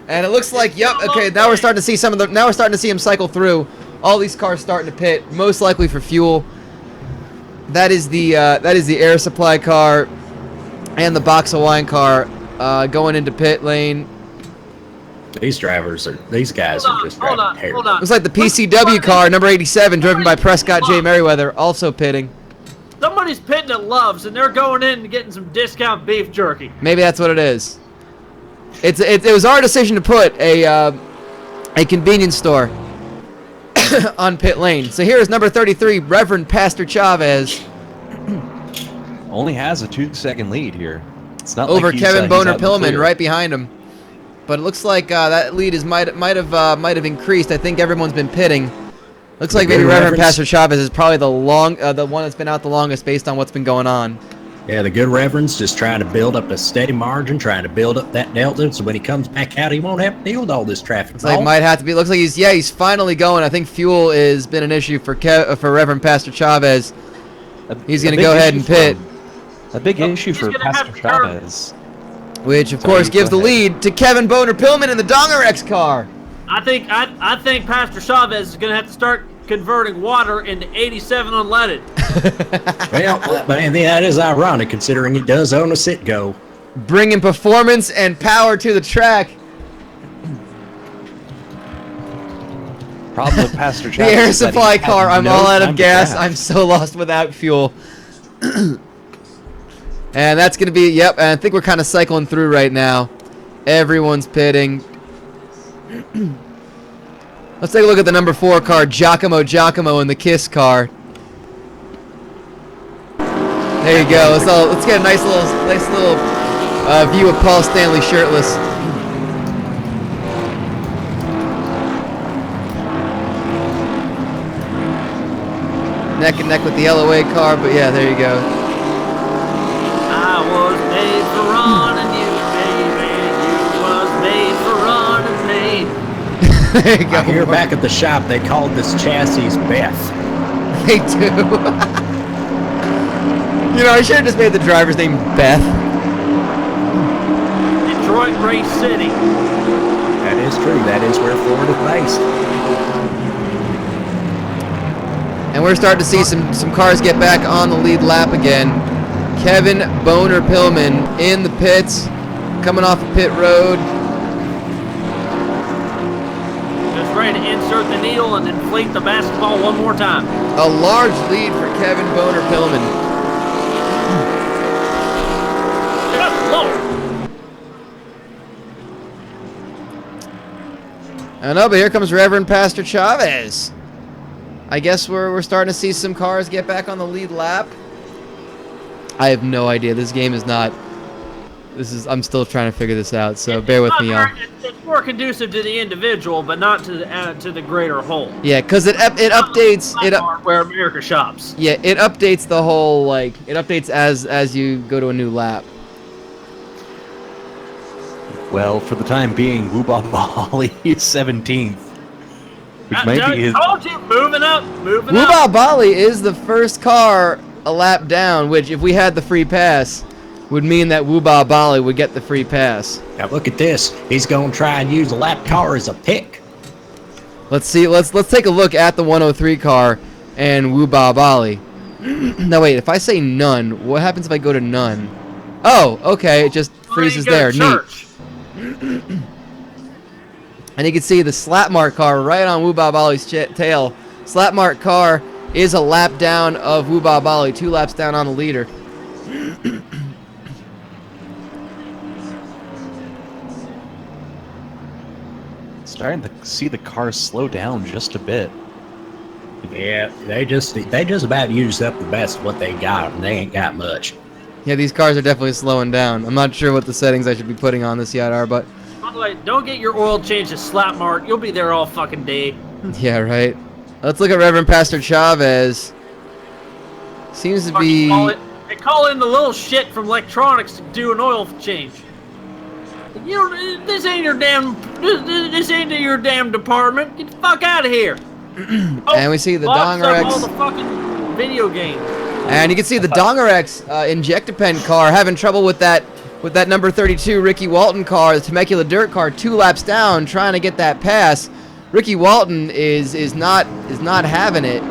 And it looks like, yep. Okay, now we're starting to see some of the. Now we're starting to see him cycle through. All these cars starting to pit, most likely for fuel. That is the air supply car, and the box of wine car going into pit lane.
These guys are just driving terrible.
Looks like the PCW car, number 87, driven by Prescott J. Merriweather, also pitting.
Somebody's pitting at Love's, and they're going in and getting some discount beef jerky.
Maybe that's what it is. It was our decision to put a convenience store on pit lane. So here is number 33, Reverend Pastor Chavez.
Only has a 2-second lead here. It's not
Over
like he's,
Kevin
he's
Boner
out in the
Pillman
clear.
right behind him. But it looks like that lead might have increased. I think everyone's been pitting. Looks like maybe Reverend Pastor Chavez is probably the one that's been out the longest based on what's been going on.
Yeah, the good Reverend's just trying to build up a steady margin, trying to build up that delta, so when he comes back out, he won't have to deal with all this traffic.
Looks like it might have to be. Looks like he's finally going. I think fuel has been an issue for Reverend Pastor Chavez. He's going to go ahead and pit.
A big issue for Pastor Chavez.
Which, of course, gives the lead to Kevin Boner Pillman in the Dongerex car.
I think Pastor Chavez is going to have to start converting water into 87 unleaded.
Well, but that is ironic considering he does own a Citgo.
Bringing performance and power to the track.
Problem with Pastor
The
Chavez
air
is that he
supply
has
car, I'm
no
all out
time
of
to
gas.
crash.
I'm so lost without fuel. And that's going to be, yep, and I think we're kind of cycling through right now. Everyone's pitting. Let's take a look at the number 4 car, Giacomo in the Kiss car. There you go. Let's get a nice little view of Paul Stanley shirtless. Neck and neck with the LOA car, but yeah, there you go.
I was made for running you, baby. You was made for running me.
There you go.
I hear back at the shop they called this chassis Beth.
They do. You know, I should have just made the driver's name Beth.
Detroit Race City.
That is true. That is where Ford is based.
And we're starting to see some cars get back on the lead lap again. Kevin Boner Pillman in the pits, coming off of pit road.
Just ready to insert the needle and inflate the basketball one more time.
A large lead for Kevin Boner Pillman.
Good Lord.
I know, but here comes Reverend Pastor Chavez. I guess we're starting to see some cars get back on the lead lap. I have no idea. This game is not. I'm still trying to figure this out. So bear with me, y'all.
It's more conducive to the individual, but not to the greater whole.
Yeah, because it updates
where America shops.
Yeah, it updates the whole it updates as you go to a new lap.
Well, for the time being, Wubba Bali is 17th. Which might be his...
told you, moving up.
Wubba Bali is the first car a lap down, which if we had the free pass would mean that Wubba Bali would get the free pass.
Now look at this. He's going to try and use a lap car as a pick.
Let's see. Let's take a look at the 103 car and Wubba Bali. Now wait, if I say none, what happens if I go to none? Oh, okay, it just freezes there. Neat. And you can see the slap mark car right on Wubba Bali's tail. Slap mark car is a lap down of Wubba Bali, 2 laps down on the leader.
Starting to see the cars slow down just a bit.
Yeah, they just about used up the best of what they got, and they ain't got much.
Yeah, these cars are definitely slowing down. I'm not sure what the settings I should be putting on this yet are, but
By the way, don't get your oil changed to slap mark. You'll be there all fucking day.
yeah, right. Let's look at Reverend Pastor Chavez. Seems to be...
They call in the little shit from electronics to do an oil change. You know, this ain't your damn. This ain't your damn department. Get the fuck out of here.
And we see the
Locks up all
Dongerex.
the fucking video games.
And you can see the Dongerex Injectapen car having trouble with that number 32 Ricky Walton car, the Temecula Dirt car, 2 laps down, trying to get that pass. Ricky Walton is not having it,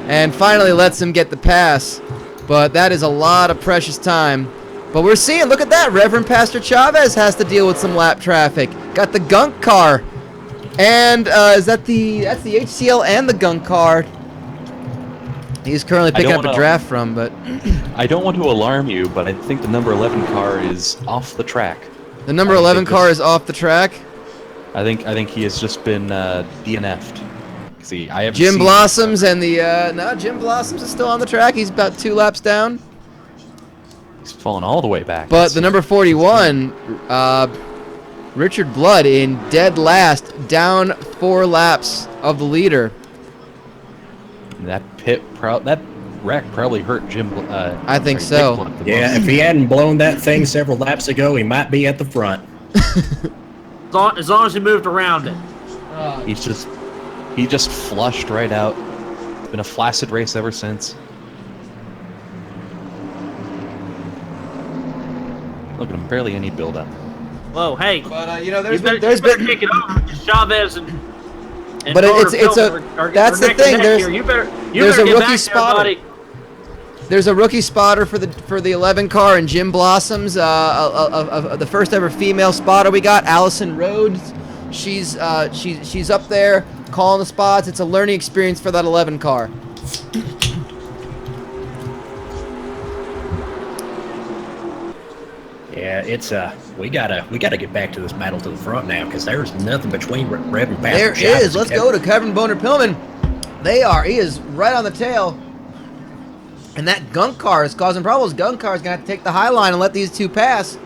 and finally lets him get the pass. But that is a lot of precious time. But we're seeing, look at that, Reverend Pastor Chavez has to deal with some lap traffic. Got the gunk car, and that's the HCL and the gunk car. He's currently picking up a draft from, but
I don't want to alarm you, but I think the number 11 car is off the track.
the number 11 car is off the track.
I think he has just been DNF'd. See, I haven't
Jim
seen
Blossoms and the no, Jim Blossoms is still on the track. He's about 2 laps down.
He's fallen all the way back.
But the number 41, Richard Blood in dead last, down 4 laps of the leader.
That wreck probably hurt Jim.
I think
sorry,
so.
Dick Blood the
Yeah,
most.
if he hadn't blown that thing several laps ago, he might be at the front.
As long as he moved around it.
He just flushed right out. It's been a flaccid race ever since. Look at him, barely any build up.
Whoa, hey.
But you know,
You better kick it over. Chavez and
But
Carter
it's a
Phillips are
that's the
neck and
thing.
neck
There's
here. You
there's
better
a
get
rookie
back there,
spotter.
buddy.
There's a rookie spotter for the 11 car and Jim Blossoms. The first ever female spotter we got, Allison Rhodes. She's up there calling the spots. It's a learning experience for that 11 car.
Yeah, it's we gotta get back to this battle to the front now, because there's nothing between Reverend Pastor
There
Chavez
is.
and
Let's
Kevin.
go to Kevin Boner Pillman. He is right on the tail. And that gunk car is causing problems. Gunk car is going to have to take the high line and let these 2 pass.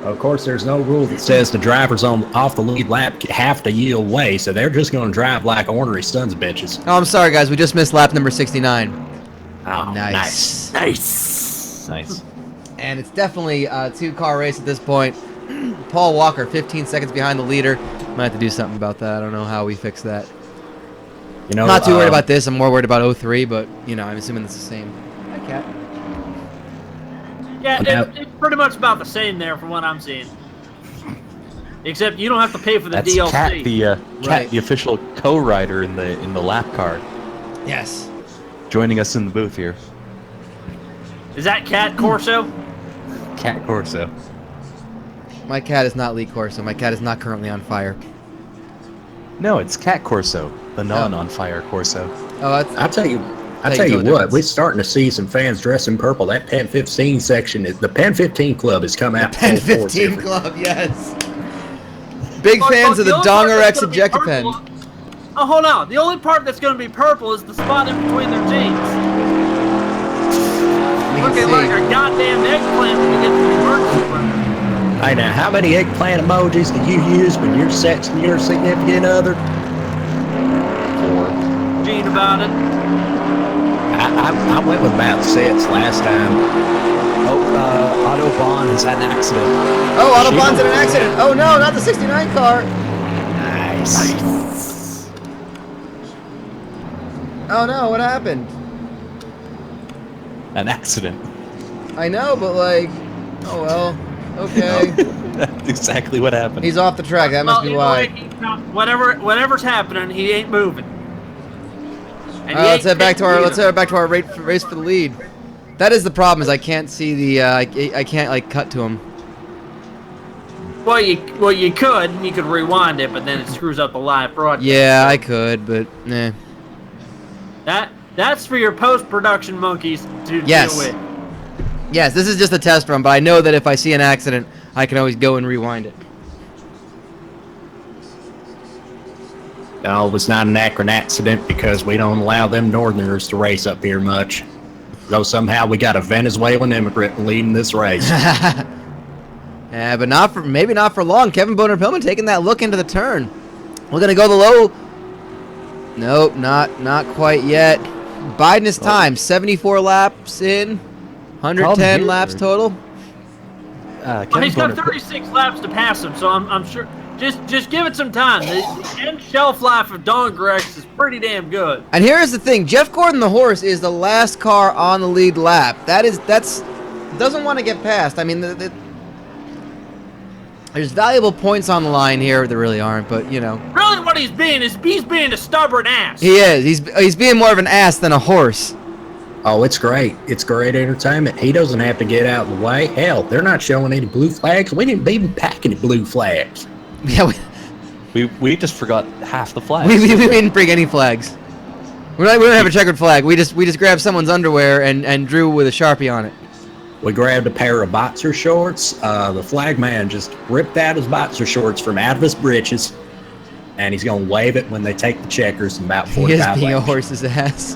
Of course, there's no rule that says the drivers off the lead lap have to yield way, so they're just going to drive like ornery sons of bitches.
Oh, I'm sorry, guys. We just missed lap number 69.
Oh,
Nice.
Nice.
And it's definitely a 2-car race at this point. Paul Walker, 15 seconds behind the leader. Might have to do something about that. I don't know how we fix that.
You know,
I'm not too worried about this. I'm more worried about 03, but, you know, I'm assuming it's the same. Hi, Cat.
Yeah,
Now-
it's pretty much about the same there from what I'm seeing. Except you don't have to pay for the
That's
DLC.
Cat,
Right.
the official co-rider in the lap car,
Yes.
joining us in the booth here.
Is that Cat Corso?
Cat Corso.
My cat is not Lee Corso. My cat is not currently on fire.
No, it's Cat Corso, the non-on-fire Corso.
Oh, that's...
I tell you
Can't tell the
what,
difference.
we're starting to see some fans dressed in purple. That Pen 15 section, the Pen 15 Club has come out.
Pen
full force
15
here.
Club, yes. Big
Look,
fans of the
only part that's
Dongerex
gonna be
Ejectapen.
purple- Oh, hold on. The only part that's going to be purple is the spot in between their jeans.
We
Looking
can
like
see.
a goddamn eggplant when you get to the emergency room.
Hey, now, how many eggplant emojis do you use when you're sexting your significant other?
Gene about it.
I went with about 6 last time.
Oh, Autobahn has had an accident.
Oh, Autobahn's in an accident. Oh, no, not the 69 car.
Nice.
Oh, no, what happened?
An accident.
I know, but like... Oh, well. Okay.
That's exactly what happened.
He's off the track. That must be
Well,
why.
either way, whatever's happening, he ain't moving. And
All right, let's head back to our race for the lead. That is the problem. Is I can't see the I can't like cut to him.
Well, you could rewind it, but then it screws up the live broadcast.
Yeah, I could, but nah.
That's for your post-production monkeys to
Yes.
deal with.
Yes, this is just a test run, but I know that if I see an accident, I can always go and rewind it.
No, it was not an Akron accident because we don't allow them Northerners to race up here much. Though somehow we got a Venezuelan immigrant leading this race.
Yeah, but maybe not for long. Kevin Boner Pillman taking that look into the turn. We're gonna go the low. Nope, not quite yet. Biding his time. 74 laps in, 110
here.
laps total.
Well, he's got 36 laps to pass him, so I'm sure. Just give it some time. The end shelf life of Dongerex is pretty damn good.
And here's the thing: Jeff Gordon, the horse, is the last car on the lead lap. That's doesn't want to get past. I mean, there's valuable points on the line here. There really aren't, but you know.
Really, what he's being is he's being a stubborn ass.
He is. He's being more of an ass than a horse.
Oh, it's great. It's great entertainment. He doesn't have to get out of the way. Hell, they're not showing any blue flags. We didn't even pack any blue flags.
Yeah,
We just forgot half the flags.
we didn't bring any flags. We don't have a checkered flag. We just grabbed someone's underwear and drew with a Sharpie on it.
We grabbed a pair of boxer shorts. The flag man just ripped out his boxer shorts from out of his breeches, and he's going to wave it when they take the checkers in about 45
He is being a
laps.
horse's ass.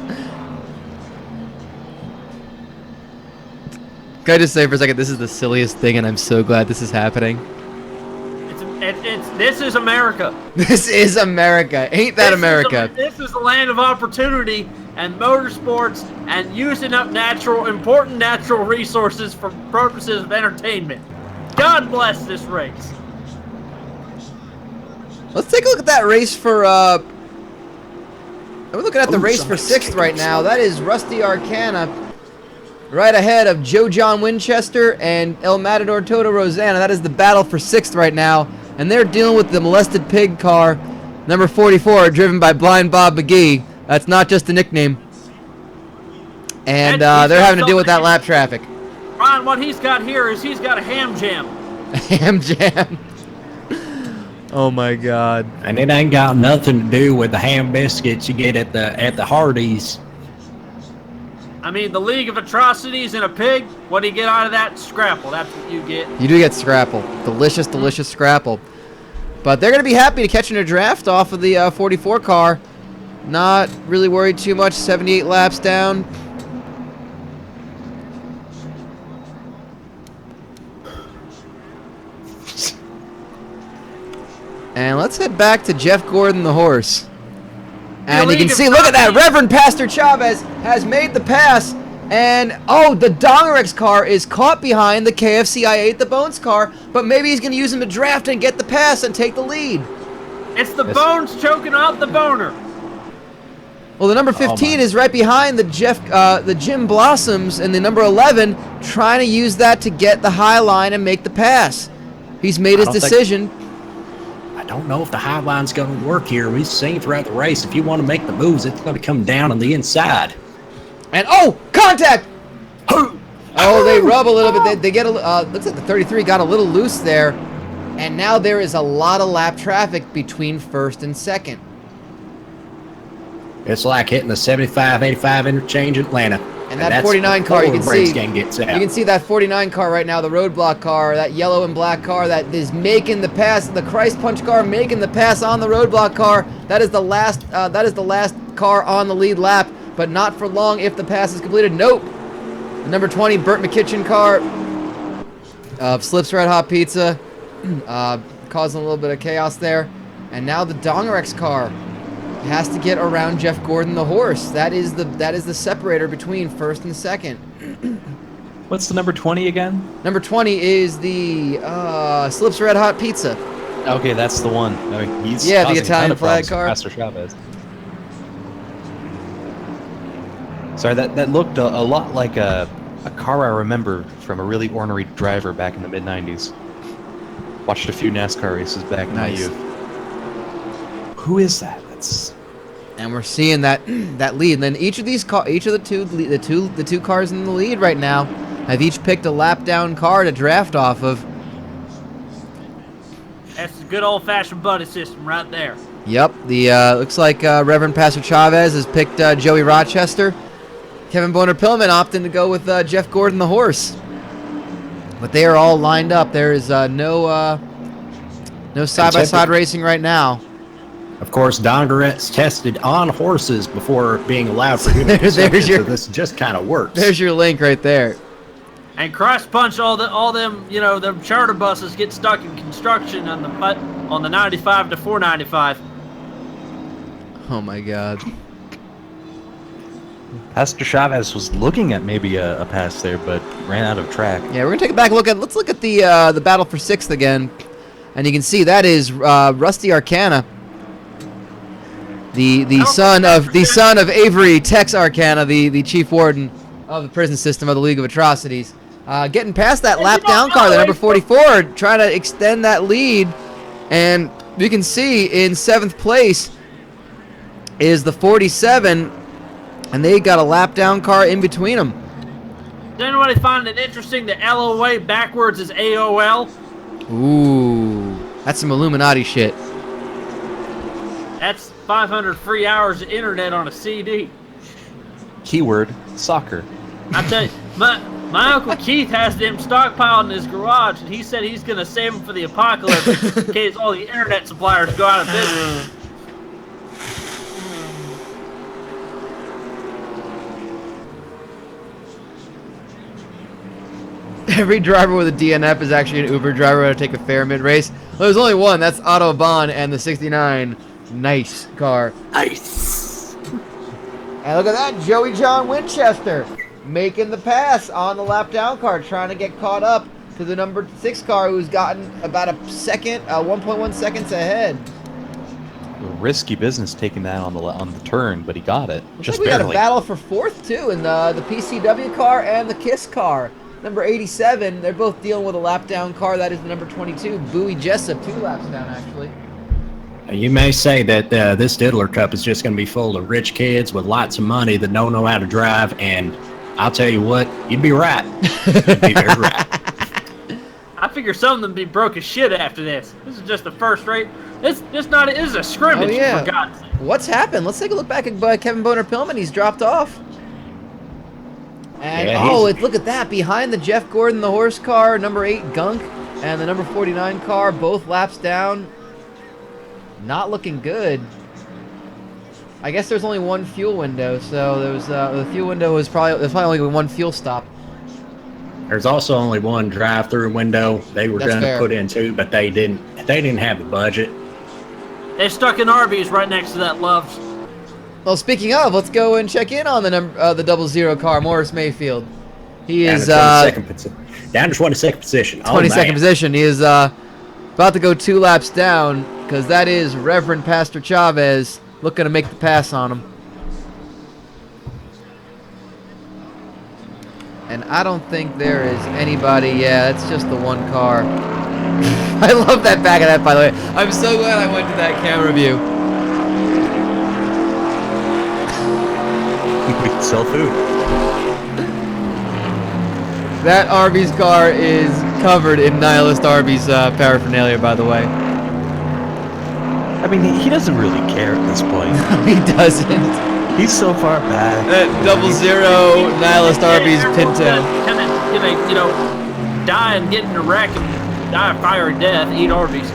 Can I just say for a second, this is the silliest thing, and I'm so glad this is happening.
This is America.
This is America. Ain't that America?
This is the land of opportunity and motorsports and using up important natural resources for purposes of entertainment. God bless this race.
Let's take a look at that race for, we're looking at the race for 6th right now. That is Rusty Arcana, right ahead of Joe John Winchester and El Matador Toto Rosanna. That is the battle for 6th right now. And they're dealing with the molested pig car, number 44, driven by Blind Bob McGee. That's not just a nickname. And they're having to deal with that lap traffic.
Ryan, what he's got here is he's got a ham jam.
Ham jam. Oh my God.
And it ain't got nothing to do with the ham biscuits you get at the Hardee's.
I mean, the League of Atrocities and a pig, what do you get out of that? Scrapple, that's what you get.
You do get Scrapple. Delicious, delicious Scrapple. But they're going to be happy to catch in a draft off of the 44 car. Not really worried too much. 78 laps down. And let's head back to Jeff Gordon, the horse. And you can see, look at that, Reverend Pastor Chavez has made the pass. And, oh, the Dongerex car is caught behind the KFC I Ate the Bones car. But maybe he's going to use him to draft and get the pass and take the lead.
It's the Bones choking out the boner.
Well, the number 15 is right behind the Jim Blossoms, and the number 11 trying to use that to get the high line and make the pass. He's made his decision.
I don't know if the high line's going to work here. We've seen throughout the race, if you want to make the moves, it's going to come down on the inside.
And, oh, contact! Oh, they rub a little bit. They get a, looks like the 33 got a little loose there. And now there is a lot of lap traffic between first and second.
It's like hitting the 75-85 interchange in Atlanta.
And that 49 car, you can see, you
gets out.
can see that 49 car right now, the roadblock car, that yellow and black car that is making the pass, the Christ Punch car making the pass on the roadblock car. That is the last car on the lead lap, but not for long if the pass is completed. Nope. The number 20 Burt McKitchen car of Slips Red Hot Pizza, causing a little bit of chaos there. And now the Dongerex car has to get around Jeff Gordon, the horse. That is the separator between first and second.
What's the number 20 again?
Number 20 is the Slips Red Hot Pizza.
Okay, that's the one. I mean, he's
the
causing a ton
Italian
of
flag
problems for
car.
Pastor Chavez. Sorry, that looked a lot like a car I remember from a really ornery driver back in the mid-90s. Watched a few NASCAR races back in my youth. Who is that?
And we're seeing that lead. And then each of the two cars in the lead right now have each picked a lap down car to draft off of.
That's the good old-fashioned buddy system right there.
Yep. The looks like Reverend Pastor Chavez has picked Joey Rochester. Kevin Boner Pillman opting to go with Jeff Gordon, the horse. But they are all lined up. There is no side-by-side racing right now.
Of course, Dongerex tested on horses before being allowed for human consumption, so this just kind of works.
There's your link right there.
And Christ Punch, all them, them charter buses get stuck in construction on the 95 to 495.
Oh my God.
Pastor Chavez was looking at maybe a pass there, but ran out of track.
Yeah, we're gonna take a back look at. Let's look at the battle for 6th again, and you can see that is Rusty Arcana, the son of Avery Tex Arcana, the chief warden of the prison system of the League of Atrocities, getting past that lap down car, the number 44, trying to extend that lead, and you can see in 7th place is the 47, and they got a lap down car in between them.
Does anybody find it interesting that LOA backwards is AOL?
Ooh, that's some Illuminati shit.
That's 500 free hours of internet on a CD.
Keyword, soccer.
I tell you, my Uncle Keith has them stockpiled in his garage, and he said he's going to save them for the apocalypse in case all the internet suppliers go out of business.
Every driver with a DNF is actually an Uber driver to take a fare mid-race. Well, there's only one. That's Otto Bahn and the 69. Nice car.
Nice.
And look at that, Joey John Winchester making the pass on the lap down car, trying to get caught up to the number 6 car, who's gotten about a second, 1.1 seconds ahead.
Risky business taking that on the turn, but he got it.
Looks
Just
like we
barely.
got a battle for 4th too, in the PCW car and the KISS car. Number 87, they're both dealing with a lap down car. That is the number 22, Bowie Jessup, 2 laps down actually.
You may say that this Diddler Cup is just going to be full of rich kids with lots of money that don't know how to drive, and I'll tell you what, you'd be right. You'd be very right.
I figure some of them be broke as shit after this. This is just the first race. This is a scrimmage,
Oh, yeah.
for God's sake.
What's happened? Let's take a look back at Kevin Boner Pillman. He's dropped off. And
Yeah,
look at that. Behind the Jeff Gordon, the horse car, number 8 Gunk, and the number 49 car, both laps down. Not looking good. I guess there's only one fuel window, so there was the fuel window was probably only one fuel stop.
There's also only one drive-through window they were
That's
going to
fair.
put in too, but they didn't have the budget.
They stuck an Arby's right next to that Love's.
Well, speaking of, let's go and check in on the 00 car, Morris Mayfield. He
Down
is
to 22nd position. Oh,
22nd
man.
position. He is about to go 2 laps down, because that is Reverend Pastor Chavez looking to make the pass on him. And I don't think there is anybody. Yeah, it's just the one car. I love that back of that, by the way. I'm so glad I went to that camera view.
We can sell food.
That Arby's car is covered in Nihilist Arby's paraphernalia, by the way.
I mean, he doesn't really care at this point.
He doesn't.
He's so far back.
That 00 Nihilist Arby's Pinto.
Kind of, die and get in a wreck and die a fiery death, eat Arby's.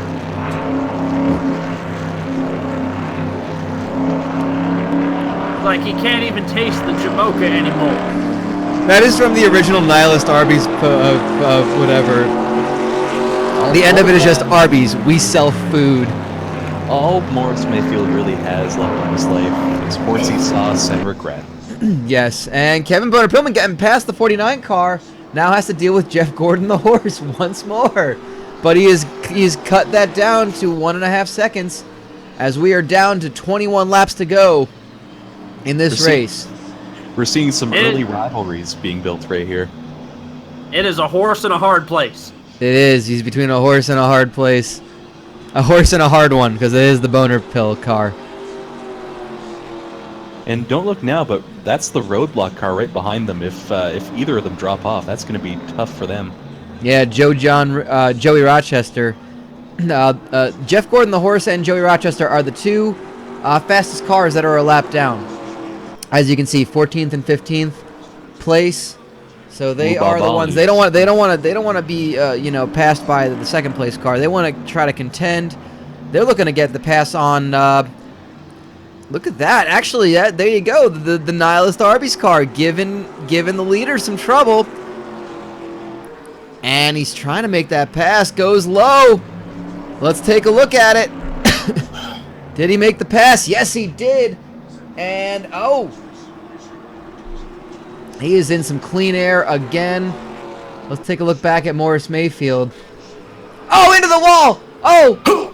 Like he can't even taste the Jamocha anymore.
That is from the original Nihilist Arby's whatever. The end of it is just Arby's. We sell food.
All Morris Mayfield really has left in his life is horsey sauce and regret.
Yes, and Kevin Boner Pillman getting past the 49 car now has to deal with Jeff Gordon the horse once more. But he's cut that down to 1.5 seconds as we are down to 21 laps to go in this race.
We're seeing some early rivalries being built right here.
It is a horse in a hard place.
It is. He's between a horse and a hard place. A horse and a hard one, because it is the Boner Pill car.
And don't look now, but that's the roadblock car right behind them. If either of them drop off, that's going to be tough for them.
Yeah, Joey Rochester. Jeff Gordon the horse and Joey Rochester are the 2 fastest cars that are a lap down. As you can see, 14th and 15th place. So they are the ones. They don't want to be passed by the second place car. They want to try to contend. They're looking to get the pass on. Look at that. Actually, there you go. The Nihilist Arby's car giving the leader some trouble. And he's trying to make that pass. Goes low. Let's take a look at it. Did he make the pass? Yes, he did. And He is in some clean air again. Let's take a look back at Morris Mayfield. Oh, into the wall! Oh!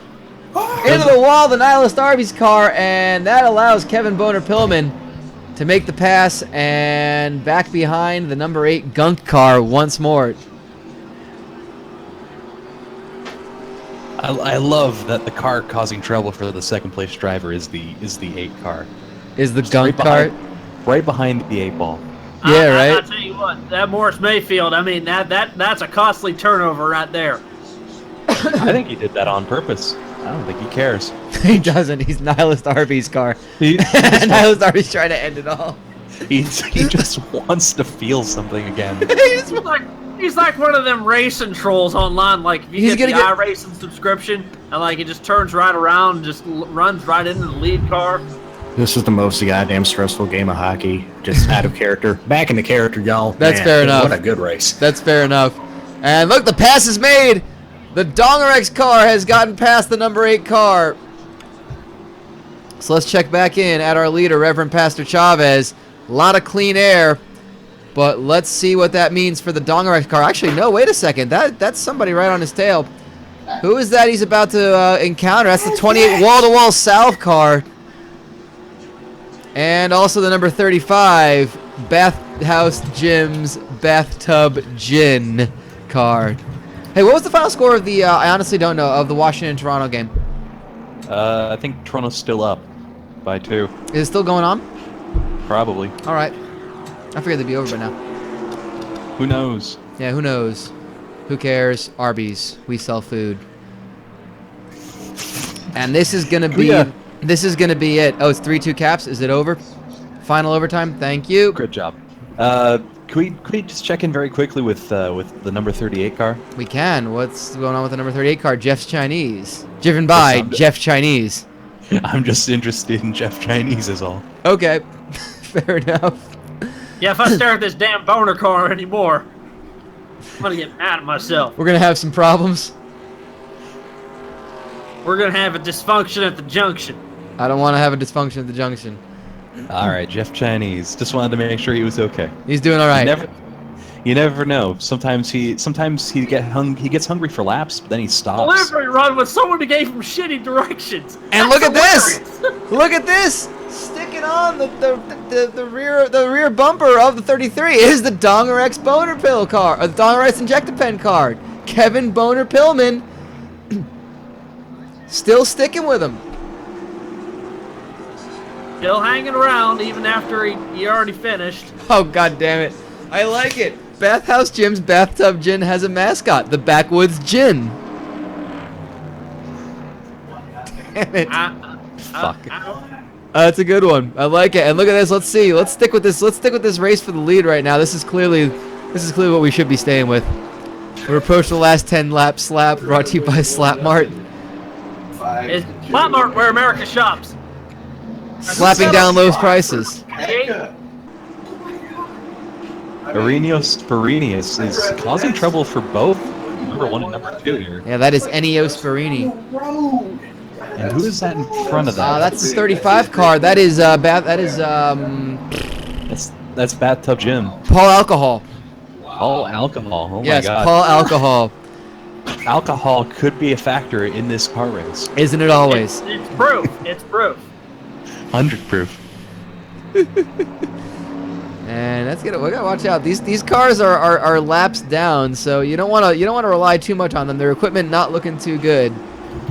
Into the wall, the Nihilist Arby's car, and that allows Kevin Boner-Pillman to make the pass and back behind the number 8 Gunk car once more.
I love that the car causing trouble for the second place driver is the 8 car.
Is the
Just
Gunk car?
Right behind the 8 ball.
Yeah, right?
I'll tell you what, that Morris Mayfield, I mean, that's a costly turnover right there.
I think he did that on purpose. I don't think he cares.
He doesn't. He's Nihilist Arby's car.
He
Nihilist Arby's trying to end it all.
he just wants to feel something again.
He's like one of them racing trolls online. Like, if you
He's
get the
gonna get-
iRacing subscription, and like it just turns right around and just runs right into the lead car.
This is the most goddamn stressful game of hockey. Just out of character. Back into character, y'all.
That's fair enough.
What a good race.
That's fair enough. And look, the pass is made. The Dongerex car has gotten past the number 8 car. So let's check back in at our leader, Reverend Pastor Chavez. A lot of clean air. But let's see what that means for the Dongerex car. Actually, no, wait a second. That's somebody right on his tail. Who is that he's about to encounter? That's the 28 wall-to-wall South car. And also the number 35, Bathhouse Jim's Bathtub Gin car. Hey, what was the final score of the, I honestly don't know, of the Washington-Toronto game?
I think Toronto's still up by 2.
Is it still going on?
Probably.
All right. I figured they'd be over by now.
Who knows?
Yeah, who knows? Who cares? Arby's. We sell food. And this is gonna be this is gonna be it. Oh, it's 3-2 caps. Is it over? Final overtime. Thank you.
Good job. Could we just check in very quickly with the number 38 car?
We can. What's going on with the number 38 car? Jeff's Chinese. Driven by Jeff Chinese.
I'm just interested in Jeff Chinese is all.
Okay. Fair enough.
Yeah, if I stare at this damn boner car anymore, I'm gonna get mad at myself.
We're gonna have some problems.
We're gonna have a dysfunction at the junction.
I don't want to have a dysfunction at the junction.
All right, Jeff Chinese. Just wanted to make sure he was okay.
He's doing all right.
You never know. Sometimes he gets hungry for laps, but then he stops.
Delivery run when someone gave him shitty directions.
And look at
That's
this!
hilarious.
Look at this! Sticking on the rear bumper of the 33 is the Dongerex Boner Pill car, the Dongerex Injectapen card. Kevin Boner Pillman still sticking with him.
Still hanging around even after he already finished.
Oh, god damn it. I like it. Bathhouse Jim's Bathtub Gin has a mascot, the Backwoods Gin. Damn it.
Fuck.
That's a good one. I like it. And look at this. Let's see. Let's stick with this. Let's stick with this race for the lead right now. This is clearly what we should be staying with. We're approaching the last 10 lap slap, brought to you by Slap Mart.
It's Slap Mart where America shops.
Slapping down lowest prices.
Arrhenius Perinius is causing trouble for both number 1 and number 2 here.
Yeah, that is Ennio Sparini.
And who is that in front of that?
That's the 35 car. That is
That's Bathtub Jim.
Paul Alcohol.
All alcohol. Oh
Yes,
my god.
Paul Alcohol.
Alcohol could be a factor in this car race.
Isn't it always?
It's proof. It's proof.
100 proof.
And that's good. We gotta watch out. These cars are laps down, so you don't wanna rely too much on them. Their equipment not looking too good.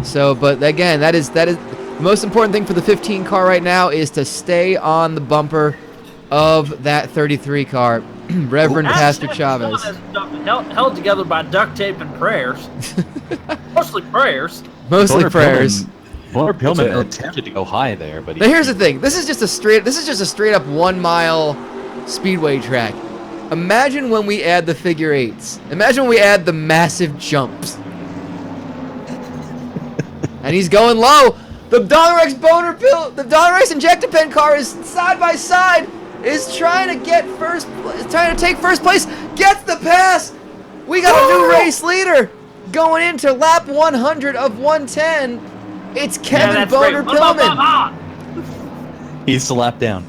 So, but again, that is the most important thing for the 15 car right now is to stay on the bumper of that 33 car. Reverend Pastor Chavez.
Held together by duct tape and prayers. Mostly prayers.
Mostly prayers.
Boner Pillman attempted to go high there, but
Now here's the thing. This is just a straight up 1 mile speedway track. Imagine when we add the figure eights. Imagine when we add the massive jumps. And he's going low. The Dongerex the Dongerex Injectapen car is side by side. Is trying to take first place. Gets the pass. We got a new race leader going into lap 100 of 110. It's Kevin Boner Pillman.
he's the lap down.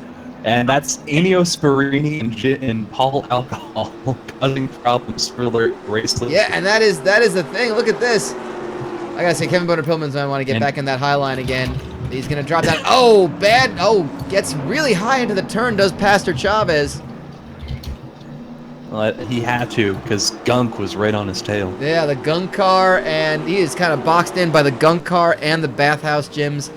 And that's Ennio Sparini and Paul Alcohol causing problems for the race.
Yeah, and that is the thing. Look at this. I gotta say, Kevin Boner Pillman's gonna want to get back in that high line again. He's gonna drop down. Oh, bad. Oh, gets really high into the turn. Does Pastor Chavez?
Well, he had to, because Gunk was right on his tail.
Yeah, the gunk car, and he is kind of boxed in by the gunk car and the Bathhouse Jim's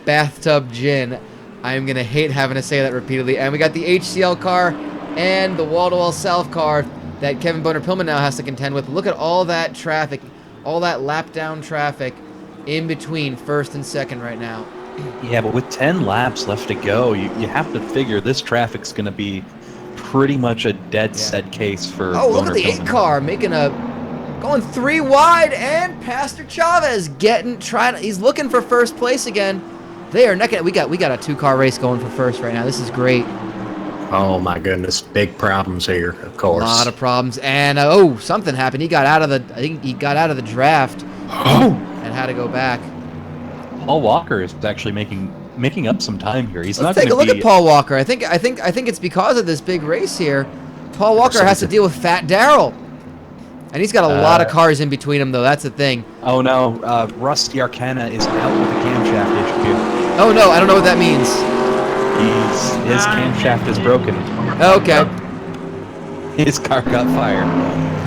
bathtub gin. I'm gonna hate having to say that repeatedly. And we got the HCL car and the wall-to-wall South car that Kevin Boner Pillman now has to contend with. Look at all that traffic, all that lap-down traffic in between first and second right now.
Yeah, but with 10 laps left to go, you have to figure this traffic's going to be pretty much a dead set case for
Oh, look
Boner
at the
Pillman.
8 car going 3 wide, and Pastor Chavez he's looking for first place again. They are neck and we got a 2-car race going for first right now. This is great.
Oh my goodness, big problems here, of course.
A lot of problems, and something happened. I think he got out of the draft and had to go back.
Paul Walker is actually making up some time here. He's
Let's
not
take a
going
look
to
at Paul Walker. I think it's because of this big race here. Paul Walker has to deal with Fat Darrell, and he's got a lot of cars in between him, though. That's the thing.
Oh no, Rusty Arcana is out with a camshaft issue.
Oh no, I don't know what that means.
His camshaft is broken.
Okay.
His car got fired.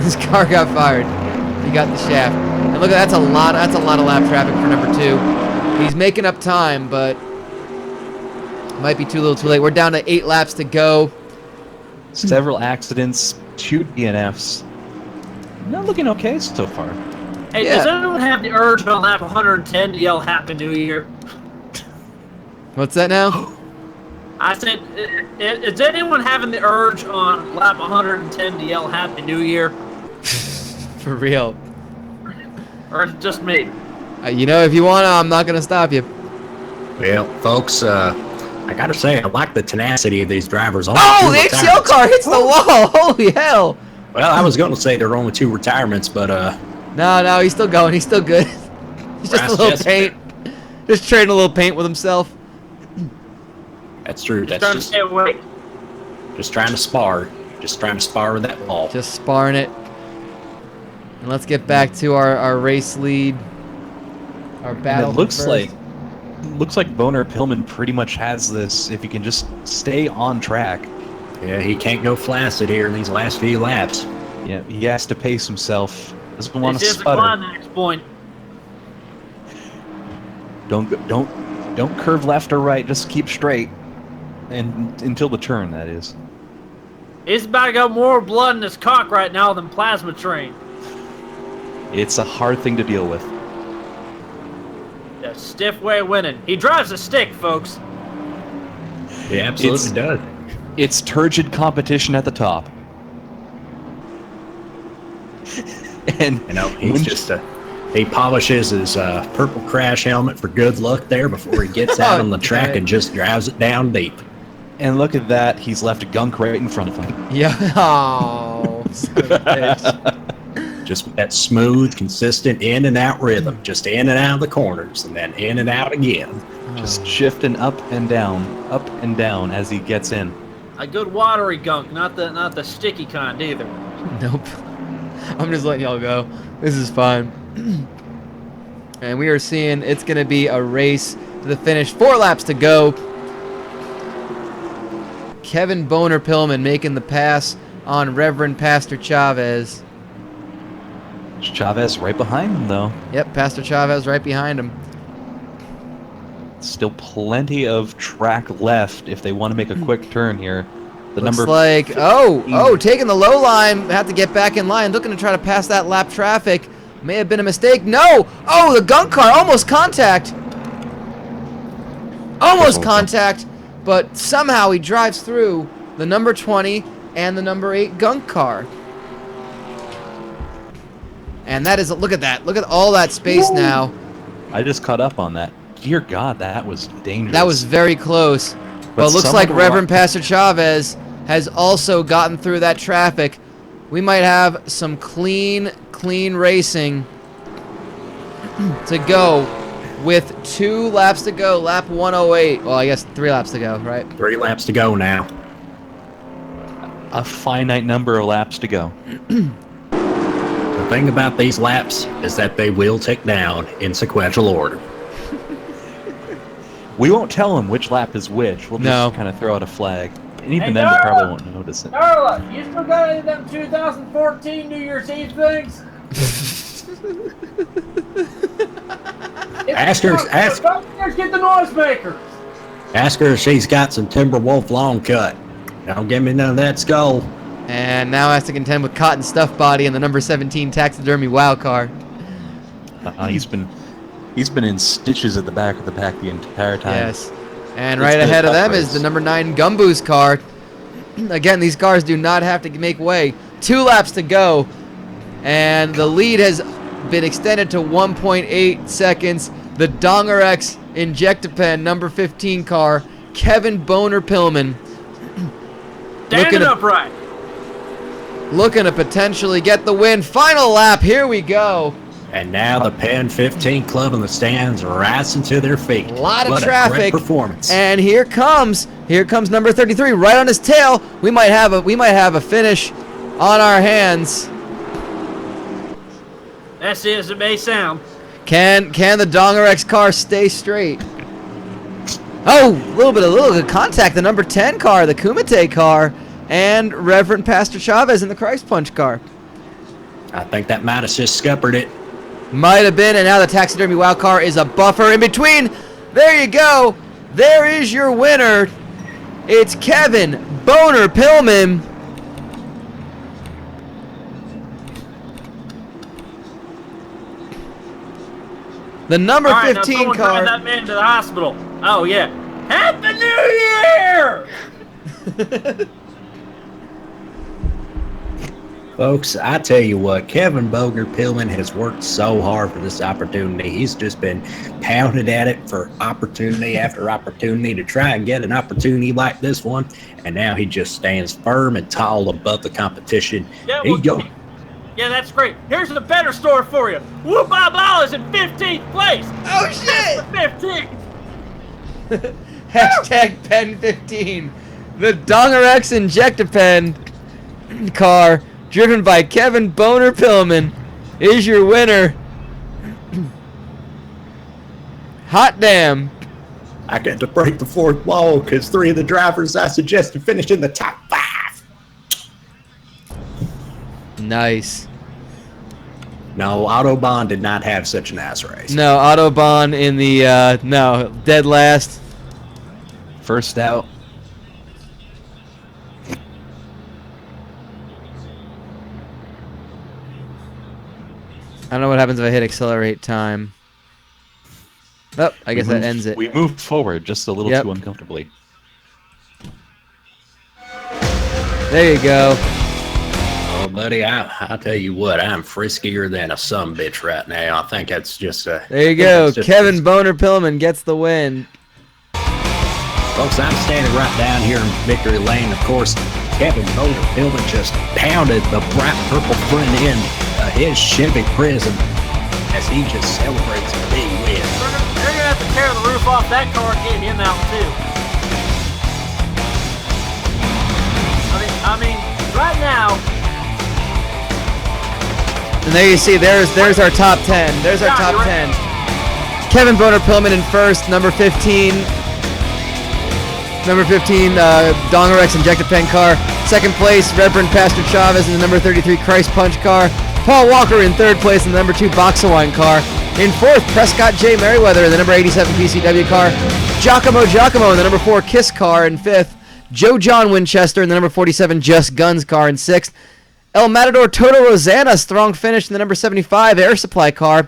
His car got fired. He got the shaft. And look, that's a lot of lap traffic for number 2. He's making up time, but might be too little too late. We're down to 8 laps to go.
Several accidents, 2 DNFs. Not looking okay so far.
Hey,
Yeah.
does anyone have the urge on lap 110 to yell Happy New Year?
What's that now?
I said, is anyone having the urge on lap 110 to yell Happy New Year?
For real.
Or is it just me?
You know, if you want to, I'm not going to stop you.
Well, folks, I gotta say, I like the tenacity of these drivers. Only
Oh,
2
the HCL
retirements.
car hits the wall. Holy hell.
Well, I was going to say there are only 2 retirements, but
No, he's still going. He's still good. He's just a little
Yes.
paint. Just trading a little paint with himself.
that's true.
Trying
That's
to stay awake.
just trying to spar. Just trying to spar with that ball.
Just sparring it. And let's get back to our race lead. Our battle.
And
for
it looks like Boner Pillman pretty much has this if he can just stay on track.
Yeah, he can't go flaccid here in these last few laps.
Yeah, he has to pace himself. Doesn't want
This
to
is the
sputter.
climax point.
Don't curve left or right. Just keep straight, and until the turn, that is.
He's about to go more blood in his cock right now than Plasma Train.
It's a hard thing to deal with.
The stiff way of winning. He drives a stick, folks.
He absolutely does.
It's turgid competition at the top. And
You know, he's just he polishes his purple crash helmet for good luck there before he gets out on the track and just drives it down deep.
And look at that, he's left a gunk right in front of him.
Yeah. Oh. son of a bitch.
Just that smooth, consistent in and out rhythm, just in and out of the corners, and then in and out again.
Just shifting up and down as he gets in.
A good watery gunk, not the sticky kind either.
Nope. I'm just letting y'all go. This is fine. And we are seeing it's going to be a race to the finish. 4 laps to go. Kevin Boner Pillman making the pass on Reverend Pastor Chavez.
Chavez right behind him, though.
Yep, Pastor Chavez right behind him.
Still plenty of track left if they want to make a quick turn here. The
Looks
number
like, taking the low line, have to get back in line, looking to try to pass that lap traffic. May have been a mistake. No! Oh, the gunk car, almost contact. Almost contact, but somehow he drives through the number 20 and the number 8 gunk car. And that is, look at that. Look at all that space now.
I just caught up on that. Dear God, that was dangerous.
That was very close. But it looks
someone
like
wa-
Reverend Pastor Chavez has also gotten through that traffic. We might have some clean racing to go with 2 laps to go. Lap 108. Well, I guess 3 laps to go, right?
3 laps to go now.
A finite number of laps to go.
The thing about these laps is that they will tick down in sequential order.
We won't tell them which lap is which. We'll just kind of throw out a flag. And even then, they probably won't notice it.
Darla, you still got any of them 2014 New Year's Eve things?
Ask her
Get the noisemakers.
Ask her if she's got some Timberwolf long cut. Don't give me none of that skull.
And now has to contend with Cotton Stuff Body and the number 17 Taxidermy Wow car.
He's been in stitches at the back of the pack the entire time.
Yes. And right ahead of them is the number 9 Gumboos car. Again, these cars do not have to make way. 2 laps to go. And the lead has been extended to 1.8 seconds. The Dongerex Injectapen number 15 car, Kevin Boner Pillman.
Standing upright.
Looking to potentially get the win. Final lap. Here we go.
And now the Pen 15 club in the stands rising to their feet.
A lot of
what
traffic.
A great performance.
And here comes number 33 right on his tail. We might have a finish on our hands.
As it may sound.
Can the Dongerex car stay straight? Oh, a little bit of contact. The number 10 car, the Kumite car, and Reverend Pastor Chavez in the Christ Punch car.
I think that might have just scuppered it.
Might have been, and now the Taxidermy Wow car is a buffer in between. There you go. There is your winner. It's Kevin Boner Pillman. The number 15
now
car.
Drive that man to the hospital. Oh yeah. Happy New Year!
Folks, I tell you what, Kevin Boner Pillman has worked so hard for this opportunity. He's just been pounding at it for opportunity after opportunity to try and get an opportunity like this one. And now he just stands firm and tall above the competition.
Yeah,
Here you go.
Yeah, that's great. Here's a better story for you. Whoop Bob is in 15th place.
Oh shit!
15th.
Hashtag Pen 15. The Dongerex Injectapen car, driven by Kevin Boner Pillman, is your winner. Hot damn.
I got to break the fourth wall because 3 of the drivers I suggested finished in the top 5.
Nice.
No, Autobahn did not have such a nice race.
No, Autobahn in the, no, dead last.
First out.
I don't know what happens if I hit accelerate time. Oh, I guess that ends it.
We moved forward just a little too uncomfortably.
There you go.
Oh, buddy, I'll tell you what, I'm friskier than a sumbitch right now. I think that's just a...
There you go. Kevin Boner Pillman gets the win.
Folks, I'm standing right down here in Victory Lane. Of course, Kevin Boner Pillman just pounded the bright purple front end of his Chevy Prism as he just celebrates a big win.
They're going to have to tear the roof off that car and get him out, too. I mean, right now...
And there you see, there's our top 10. There's our top 10. Kevin Boner Pillman in first, number 15. Number 15, Dongerex Injectapen car. Second place, Reverend Pastor Chavez in the number 33 Christ Punch car. Paul Walker in third place in the number 2 Boxawine car. In fourth, Prescott J. Merriweather in the number 87 PCW car. Giacomo in the number 4 Kiss car in fifth. Joe John Winchester in the number 47 Just Guns car in sixth. El Matador Toto Rosanna strong finish in the number 75 Air Supply car.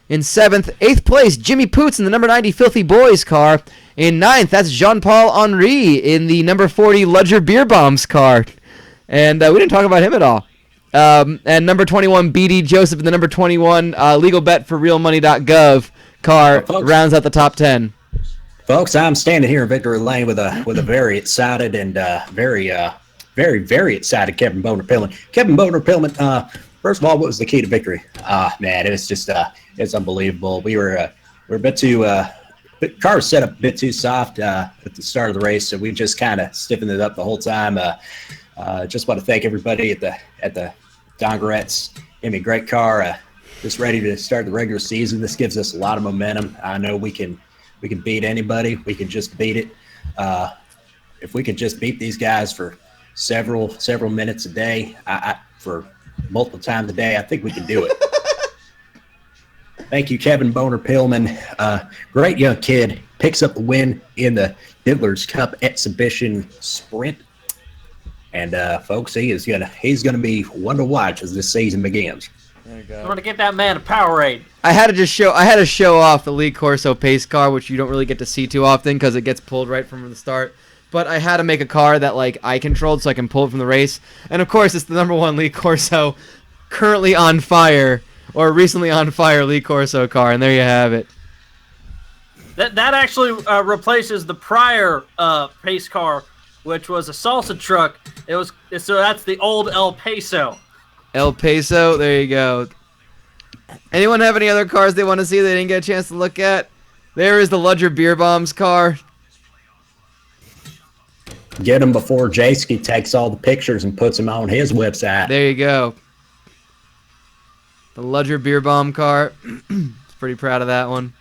In seventh, eighth place, Jimmy Poots in the number 90 Filthy Boys car. In ninth, that's Jean-Paul Henry in the number 40 Ludger Beer Bombs car. And we didn't talk about him at all. And number 21, BD Joseph in the number 21 Legal Bet for RealMoney.gov car rounds out the top 10.
Folks, I'm standing here in Victory Lane with a very excited and very excited Kevin Boner Pillman. Kevin Boner Pillman, first of all, what was the key to victory? Man, it was just it's unbelievable. We were we're a bit too. The car was set up a bit too soft at the start of the race, so we just kind of stiffened it up the whole time. Just want to thank everybody at the Dongerettes. Gave me a great car. Just ready to start the regular season. This gives us a lot of momentum. I know we can beat anybody. We can just beat it. If we could just beat these guys for several minutes a day, for multiple times a day, I think we can do it. Thank you, Kevin Boner Pillman. Great young kid. Picks up the win in the Diddler's Cup Exhibition Sprint. And folks, he's gonna be one to watch as this season begins.
There you go.
I'm gonna get that man a Powerade.
I had to show off the Lee Corso pace car, which you don't really get to see too often because it gets pulled right from the start. But I had to make a car that like I controlled so I can pull it from the race. And of course, it's the #1 Lee Corso, currently on fire or recently on fire Lee Corso car, and there you have it.
That actually replaces the prior pace car, which was a salsa truck. So that's the old El Peso.
El Peso, there you go. Anyone have any other cars they want to see they didn't get a chance to look at? There is the Ludger Beer Bombs car.
Get them before Jaski takes all the pictures and puts them on his website.
There you go. The Ludger Beer Bomb car. Pretty proud of that one.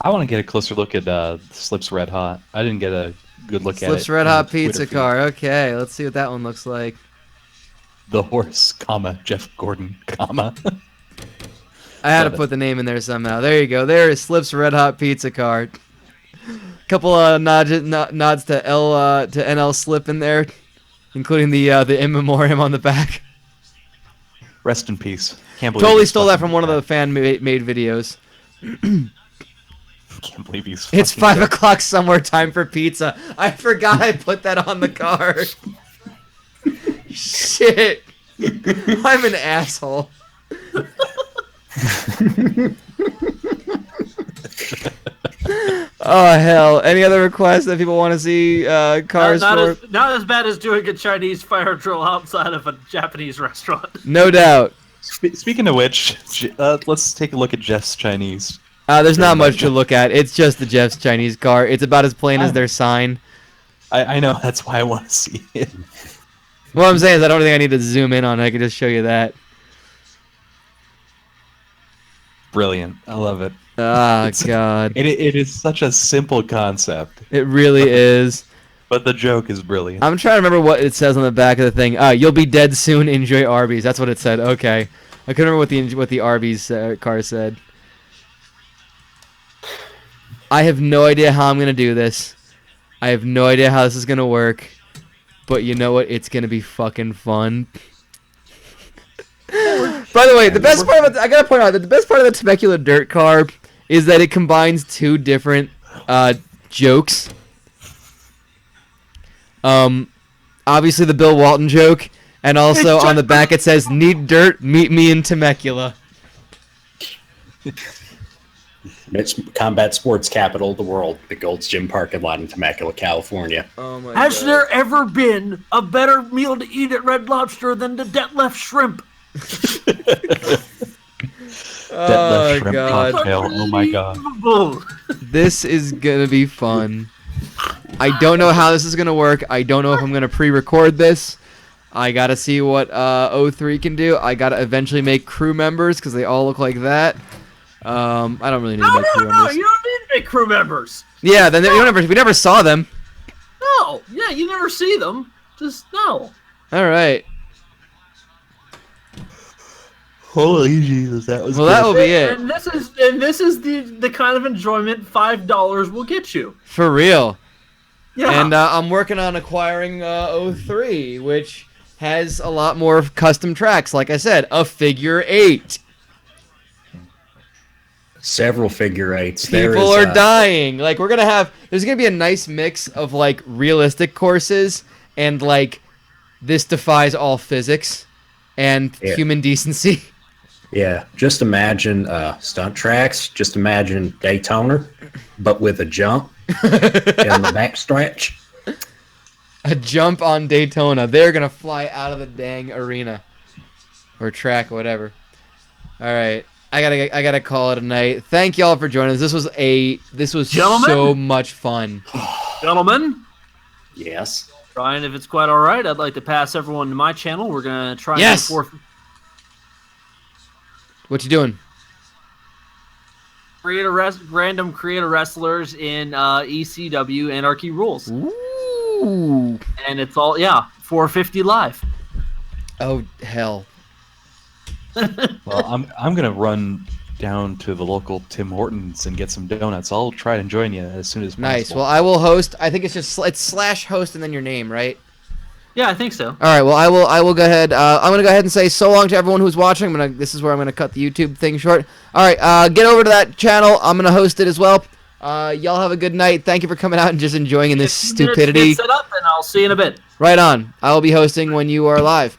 I want to get a closer look at Slips Red Hot. I didn't get a good look at it.
Slips Red Hot Pizza car. Okay, let's see what that one looks like.
The horse, Jeff Gordon,
I had to put the name in there somehow. There you go. There is Slips Red Hot Pizza car. Couple of nods to NL Slip in there, including the in memoriam on the back.
Rest in peace. Can't believe
Totally stole that from one of the fan-made videos.
Can't believe he's.
It's 5 o'clock somewhere. Time for pizza. I forgot I put that on the card. Shit. I'm an asshole. Oh hell! Any other requests that people want to see cars for?
Not as bad as doing a Chinese fire drill outside of a Japanese restaurant.
No doubt.
Speaking of which, let's take a look at Jeff's Chinese.
There's not much to look at. It's just the Jeff's Chinese car. It's about as plain as their sign.
I know. That's why I want to see it.
What I'm saying is I don't think I need to zoom in on it. I can just show you that.
Brilliant. I love it.
Ah, God.
It is such a simple concept.
It really is.
But the joke is brilliant.
I'm trying to remember what it says on the back of the thing. You'll be dead soon. Enjoy Arby's. That's what it said. Okay. I couldn't remember what the Arby's car said. I have no idea how I'm going to do this. I have no idea how this is going to work. But you know what? It's going to be fucking fun. By the way, the best part about I gotta point out that the best part of the Temecula Dirt car is that it combines two different jokes. Obviously the Bill Walton joke, and also on the back it says, "Need dirt? Meet me in Temecula."
It's combat sports capital of the world, the Gold's Gym parking lot in Temecula, California.
Oh my
Has there ever been a better meal to eat at Red Lobster than the Detlef shrimp?
Oh God!
Cocktail. Oh my God!
This is gonna be fun. I don't know how this is gonna work. I don't know if I'm gonna pre-record this. I gotta see what O3 can do. I gotta eventually make crew members because they all look like that. I don't really need to make crew members.
No, you don't need to make crew members.
Yeah, then we never saw them.
No, yeah, you never see them. Just no.
All right.
Holy Jesus, that was.
Well, that will be it.
And this is the kind of enjoyment $5 will get you.
For real.
Yeah.
And I'm working on acquiring O3, which has a lot more custom tracks. Like I said, a figure 8.
Several figure eights.
People are dying. Like there's gonna be a nice mix of like realistic courses and like this defies all physics and human decency.
Yeah, just imagine stunt tracks. Just imagine Daytona, but with a jump in the backstretch.
A jump on Daytona. They're gonna fly out of the dang arena or track or whatever. All right. I gotta call it a night. Thank y'all for joining us. This was
Gentlemen?
so much fun.
Gentlemen,
Yes.
Brian, if it's quite all right, I'd like to pass everyone to my channel. We're gonna try
Yes.
and
What you doing?
random creator wrestlers in ECW Anarchy Rules,
Ooh.
and it's all 450 live.
Oh hell.
Well, I'm gonna run down to the local Tim Hortons and get some donuts. I'll try and join you as soon as possible.
Nice. Well, I will host. I think it's just it's /host and then your name, right?
Yeah, I think so.
All right. Well, I will go ahead. I'm gonna go ahead and say so long to everyone who's watching. This is where I'm gonna cut the YouTube thing short. All right. Get over to that channel. I'm gonna host it as well. Y'all have a good night. Thank you for coming out and just enjoying this stupidity.
Get set up, and I'll see you in a bit.
Right on. I will be hosting when you are live.